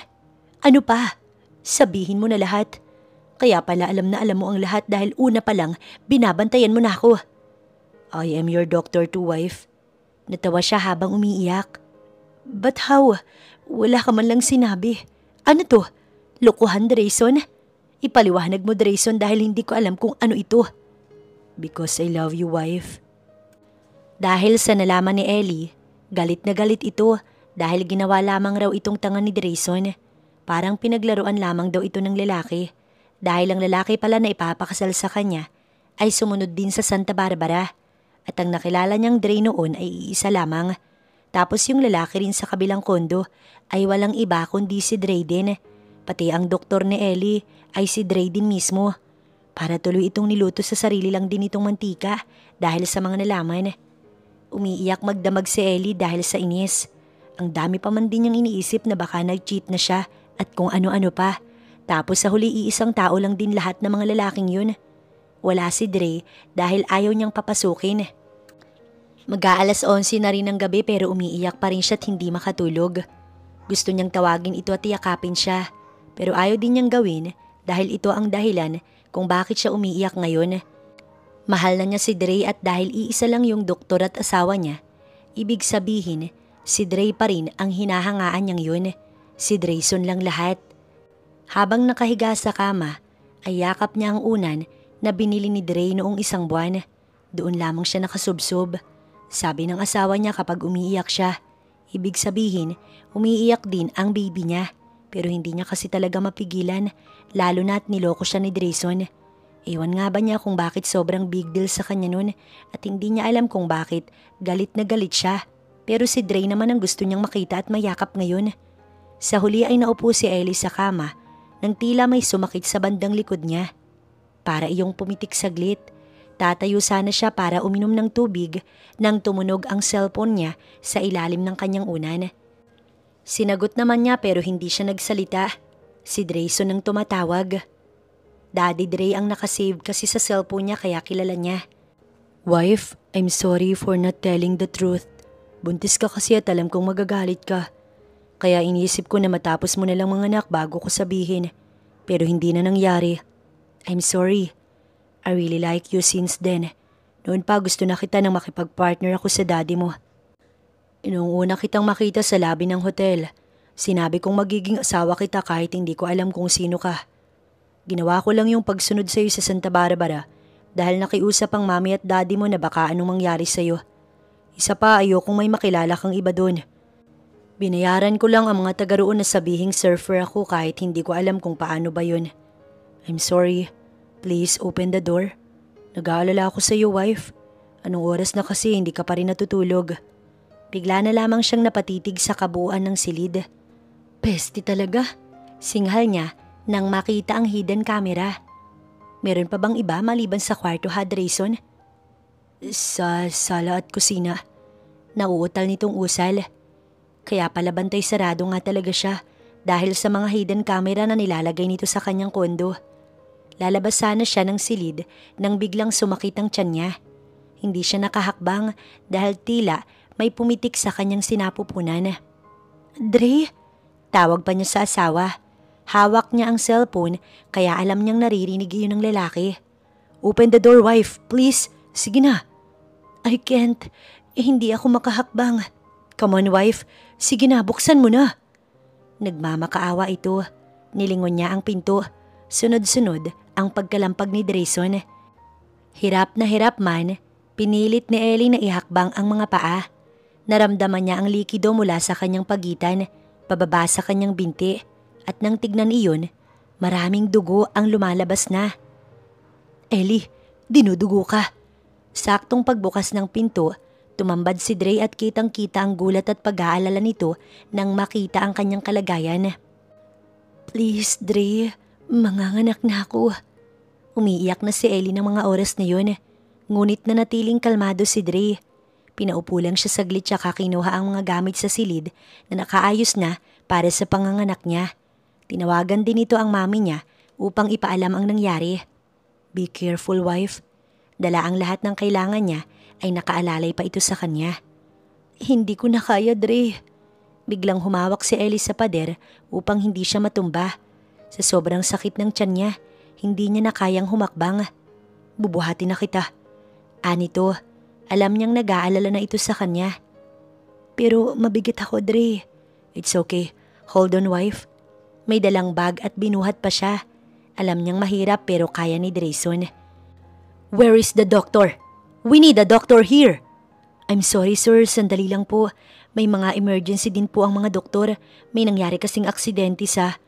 Ano pa? Sabihin mo na lahat. Kaya pala alam na alam mo ang lahat dahil una pa lang binabantayan mo na ako. I am your doctor too, wife. Natawa siya habang umiiyak. But how? Wala ka man lang sinabi. Ano to? Lokohan, Drayson? Ipaliwanag mo, Drayson, dahil hindi ko alam kung ano ito. Because I love you, wife. Dahil sa nalaman ni Ellie, galit na galit ito dahil ginawa lamang raw itong tanga ni Drayson. Parang pinaglaruan lamang daw ito ng lalaki. Dahil ang lalaki pala na ipapakasal sa kanya ay sumunod din sa Santa Barbara. At ang nakilala niyang Dre noon ay iisa lamang. Tapos yung lalaki rin sa kabilang kondo ay walang iba kundi si Dre din. Pati ang doktor ni Ellie ay si Dre din mismo. Para tuloy itong niluto sa sarili lang din itong mantika dahil sa mga nalaman. Umiiyak magdamag si Ellie dahil sa inis. Ang dami pa man din niyang iniisip na baka nag-cheat na siya at kung ano-ano pa. Tapos sa huli iisang tao lang din lahat ng mga lalaking yun. Wala si Dre dahil ayaw niyang papasukin. Mag-aalas 11 na rin ng gabi pero umiiyak pa rin siya at hindi makatulog. Gusto niyang tawagin ito at yakapin siya, pero ayaw din niyang gawin dahil ito ang dahilan kung bakit siya umiiyak ngayon. Mahal na niya si Dre at dahil iisa lang yung doktor at asawa niya, ibig sabihin si Dre pa rin ang hinahangaan niyang yun. Si Drayson lang lahat. Habang nakahiga sa kama, ay yakap niya ang unan na binili ni Dre noong isang buwan. Doon lamang siya nakasubsob. Sabi ng asawa niya kapag umiiyak siya, ibig sabihin umiiyak din ang baby niya. Pero hindi niya kasi talaga mapigilan, lalo na't niloko siya ni Drayson. Ewan nga ba niya kung bakit sobrang big deal sa kanya nun at hindi niya alam kung bakit galit na galit siya. Pero si Dre naman ang gusto niyang makita at mayakap ngayon. Sa huli ay naupo si Ellie sa kama nang tila may sumakit sa bandang likod niya. Para iyong pumitik saglit. Tatayo sana siya para uminom ng tubig nang tumunog ang cellphone niya sa ilalim ng kanyang unan. Sinagot naman niya pero hindi siya nagsalita. Si Drayson ang tumatawag. Daddy Dre ang nakasave kasi sa cellphone niya kaya kilala niya. Wife, I'm sorry for not telling the truth. Buntis ka kasi at alam kong magagalit ka. Kaya iniisip ko na matapos mo na lang mga anak bago ko sabihin. Pero hindi na nangyari. I'm sorry. I really like you since then. Noon pa gusto na kita nang makipag-partner ako sa daddy mo. Noong una kitang makita sa lobby ng hotel, sinabi kong magiging asawa kita kahit hindi ko alam kung sino ka. Ginawa ko lang yung pagsunod sa'yo sa Santa Barbara dahil nakiusap ang mami at daddy mo na baka anong mangyari sa'yo. Isa pa ayokong may makilala kang iba doon. Binayaran ko lang ang mga taga roon na sabihing surfer ako kahit hindi ko alam kung paano ba yun. I'm sorry. Please open the door. Nag-aalala ako sa iyo, wife. Anong oras na kasi hindi ka pa rin natutulog? Bigla na lamang siyang napatitig sa kabuuan ng silid. Peste talaga. Singhal niya nang makita ang hidden camera. Meron pa bang iba maliban sa kwarto, Drayson? Sa sala at kusina. Nauutal nitong usal. Kaya pala bantay sarado nga talaga siya dahil sa mga hidden camera na nilalagay nito sa kanyang kondo. Lalabas sana siya ng silid nang biglang sumakit ang tiyan niya. Hindi siya nakahakbang dahil tila may pumitik sa kanyang sinapupunan. Dre? Tawag pa niya sa asawa. Hawak niya ang cellphone kaya alam niyang naririnig yun ng lalaki. Open the door, wife, please. Sige na. I can't. Hindi ako makahakbang. Come on, wife. Sige na, buksan mo na. Nagmamakaawa ito. Nilingon niya ang pinto. Sunod-sunod ang pagkalampag ni Drayson. Hirap na hirap man, pinilit ni Ellie na ihakbang ang mga paa. Naramdaman niya ang likido mula sa kanyang pagitan, pababa sa kanyang binti, at nang tignan iyon, maraming dugo ang lumalabas na. Ellie, dinudugo ka. Saktong pagbukas ng pinto, tumambad si Dre at kitang-kita ang gulat at pag-aalala nito nang makita ang kanyang kalagayan. Please, Dre. Manganganak na ako. Umiiyak na si Ellie ng mga oras na yun. Ngunit nanatiling kalmado si Dre. Pinaupo lang siya saglit tsaka kinuha ang mga gamit sa silid na nakaayos na para sa panganganak niya. Tinawagan din ito ang mami niya upang ipaalam ang nangyari. Be careful, wife. Dala ang lahat ng kailangan niya ay nakaalalay pa ito sa kanya. Hindi ko na kaya, Dre. Biglang humawak si Ellie sa pader upang hindi siya matumba. Sa sobrang sakit ng tiyan niya, hindi niya na kayang humakbang. Bubuhati na kita. Anito, alam niyang nag-aalala na ito sa kanya. Pero mabigat ako, Dre. It's okay. Hold on, wife. May dalang bag at binuhat pa siya. Alam niyang mahirap pero kaya ni Drayson. Where is the doctor? We need a doctor here. I'm sorry, sir. Sandali lang po. May mga emergency din po ang mga doktor. May nangyari kasing aksidente sa...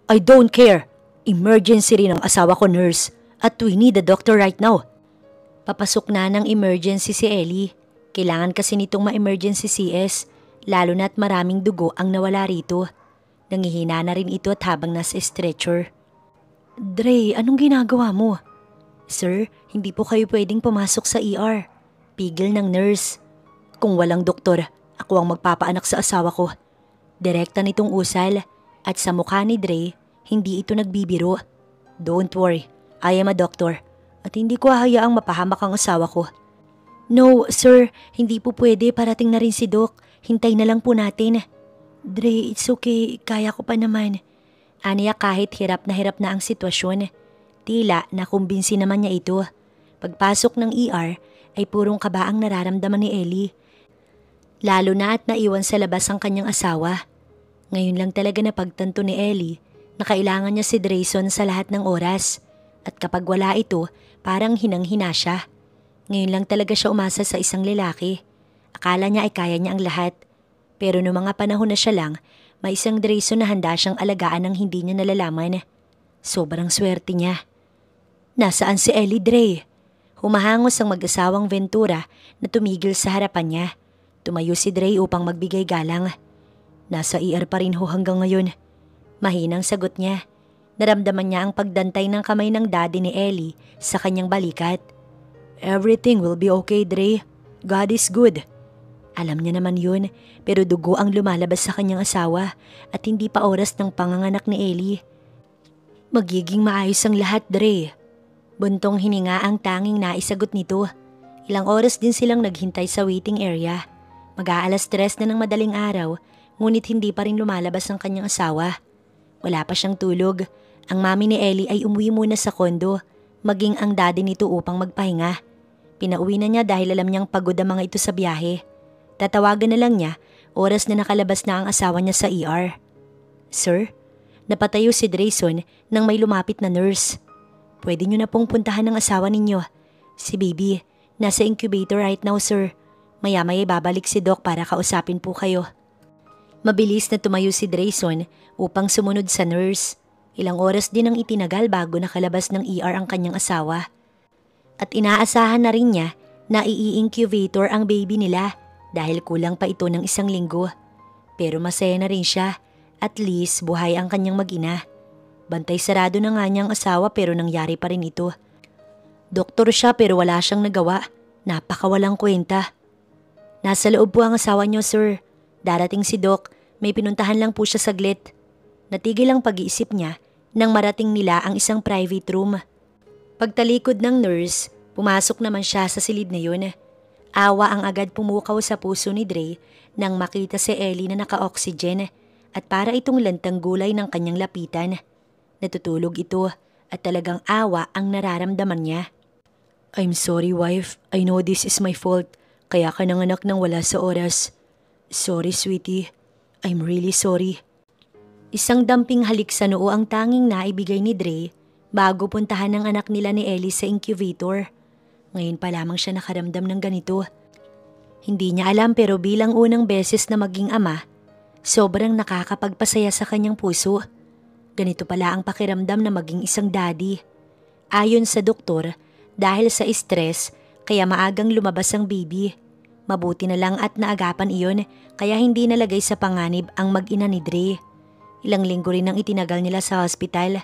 I don't care. Emergency rin ang asawa ko, nurse. At we need a doctor right now. Papasok na ng emergency si Ellie. Kailangan kasi nitong ma-emergency CS, lalo na't maraming dugo ang nawala rito. Nangihina na rin ito at habang nasa stretcher. Dre, anong ginagawa mo? Sir, hindi po kayo pwedeng pumasok sa ER. Pigil ng nurse. Kung walang doktor, ako ang magpapaanak sa asawa ko. Direkta nitong usal. At sa mukha ni Dre, hindi ito nagbibiro. Don't worry, I am a doctor. At hindi ko hahayaang mapahamak ang asawa ko. No, sir, hindi po pwede. Parating na rin si Doc. Hintay na lang po natin. Dre, it's okay. Kaya ko pa naman. Aniya kahit hirap na ang sitwasyon. Tila nakumbinsi naman niya ito. Pagpasok ng ER ay purong kaba ang nararamdaman ni Ellie. Lalo na at naiwan sa labas ang kanyang asawa. Ngayon lang talaga napagtanto ni Ellie na kailangan niya si Drayson sa lahat ng oras. At kapag wala ito, parang hinang-hina siya. Ngayon lang talaga siya umasa sa isang lalaki. Akala niya ay kaya niya ang lahat. Pero noong mga panahon na siya lang, may isang Drayson na handa siyang alagaan ng hindi niya nalalaman. Sobrang swerte niya. Nasaan si Ellie, Dre? Humahangos ang mag-asawang Ventura na tumigil sa harapan niya. Tumayo si Dre upang magbigay galang. Nasa ER pa rin ho hanggang ngayon. Mahinang sagot niya. Naramdaman niya ang pagdantay ng kamay ng daddy ni Ellie sa kanyang balikat. Everything will be okay, Dre. God is good. Alam niya naman yun, pero dugo ang lumalabas sa kanyang asawa at hindi pa oras ng panganganak ni Ellie. Magiging maayos ang lahat, Dre. Buntong hininga ang tanging naisagot nito. Ilang oras din silang naghintay sa waiting area. Mag-aalas 3 na ng madaling araw, ngunit hindi pa rin lumalabas ang kanyang asawa. Wala pa siyang tulog. Ang mami ni Ellie ay umuwi muna sa kondo, maging ang daddy nito upang magpahinga. Pinauwi na niya dahil alam niyang pagod ang mga ito sa biyahe. Tatawagan na lang niya, oras na nakalabas na ang asawa niya sa ER. Sir, napatayo si Drayson nang may lumapit na nurse. Pwede niyo na pong puntahan ng asawa ninyo. Si baby, nasa incubator right now, sir. Maya-maya babalik si Doc para kausapin po kayo. Mabilis na tumayo si Drayson upang sumunod sa nurse. Ilang oras din ang itinagal bago nakalabas ng ER ang kanyang asawa. At inaasahan na rin niya na i-incubator ang baby nila dahil kulang pa ito ng 1 linggo. Pero masaya na rin siya, at least buhay ang kanyang mag-ina. Bantay sarado na nga niyang asawa pero nangyari pa rin ito. Doktor siya pero wala siyang nagawa. Napakawalang kwenta. Nasa loob po ang asawa niyo, sir. Darating si Doc, may pinuntahan lang po siya saglit. Natigil ang pag-iisip niya nang marating nila ang isang private room. Pagtalikod ng nurse, pumasok naman siya sa silid na yun. Awa ang agad pumukaw sa puso ni Dre nang makita si Ellie na naka-oxygen at para itong lantang gulay ng kanyang lapitan. Natutulog ito at talagang awa ang nararamdaman niya. I'm sorry, wife. I know this is my fault. Kaya ka nanganak nang wala sa oras. Sorry, sweetie. I'm really sorry. Isang damping halik sa noo ang tanging naibigay ni Dre bago puntahan ng anak nila ni Ellie sa incubator. Ngayon pa lamang siya nakaramdam ng ganito. Hindi niya alam pero bilang unang beses na maging ama, sobrang nakakapagpasaya sa kanyang puso. Ganito pala ang pakiramdam na maging isang daddy. Ayon sa doktor, dahil sa stress, kaya maagang lumabas ang baby. Mabuti na lang at naagapan iyon kaya hindi nalagay sa panganib ang mag-ina ni Dre. Ilang linggo rin ang itinagal nila sa hospital.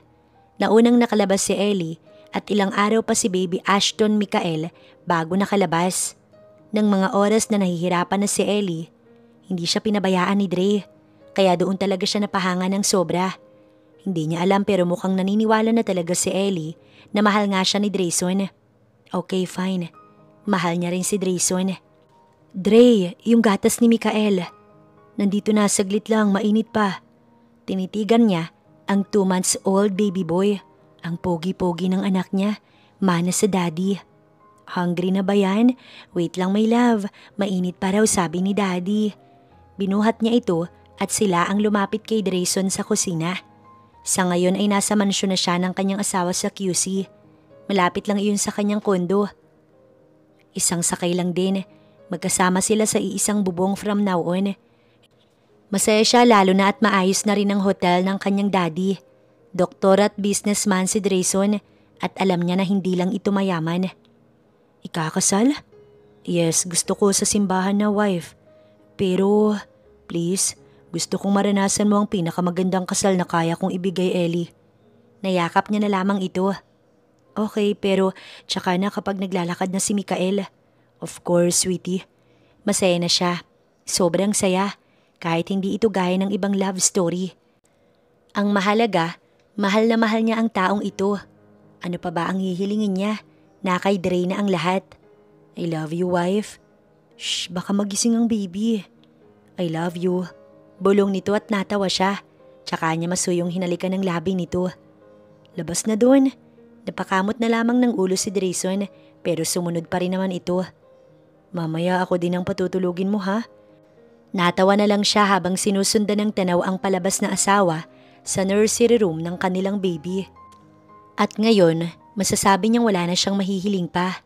Naunang nakalabas si Ellie at ilang araw pa si baby Ashton Michael bago nakalabas. Nang mga oras na nahihirapan na si Ellie, hindi siya pinabayaan ni Dre. Kaya doon talaga siya napahanga ng sobra. Hindi niya alam pero mukhang naniniwala na talaga si Ellie na mahal nga siya ni Drayson. Okay, fine. Mahal niya rin si Drayson. Dre, yung gatas ni Michael. Nandito na, saglit lang, mainit pa. Tinitigan niya ang 2 months old baby boy. Ang pogi-pogi ng anak niya, mana sa daddy. Hungry na ba yan? Wait lang my love, mainit pa raw sabi ni daddy. Binuhat niya ito at sila ang lumapit kay Drayson sa kusina. Sa ngayon ay nasa mansyon na siya ng kanyang asawa sa QC. Malapit lang iyon sa kanyang kondo. Isang sakay lang din, magkasama sila sa iisang bubong from now on. Masaya siya lalo na at maayos na rin ang hotel ng kanyang daddy. Doktor at businessman si Drayson at alam niya na hindi lang ito mayaman. Ikakasal? Yes, gusto ko sa simbahan na wife. Pero, please, gusto kong maranasan mo ang pinakamagandang kasal na kaya kong ibigay, Ellie. Nayakap niya na lamang ito. Okay, pero tsaka na kapag naglalakad na si Michael. Of course, sweetie. Masaya na siya. Sobrang saya. Kahit hindi ito gaya ng ibang love story. Ang mahalaga, mahal na mahal niya ang taong ito. Ano pa ba ang hihilingin niya? Na kay Dre na ang lahat. I love you, wife. Shh, baka magising ang baby. I love you. Bulong nito at natawa siya. Tsaka niya masuyong hinalikan ng labi nito. Labas na dun. Napakamot na lamang ng ulo si Drayson pero sumunod pa rin naman ito. Mamaya ako din ang patutulugin mo ha? Natawa na lang siya habang sinusundan ng tanaw ang palabas na asawa sa nursery room ng kanilang baby. At ngayon, masasabi niyang wala na siyang mahihiling pa.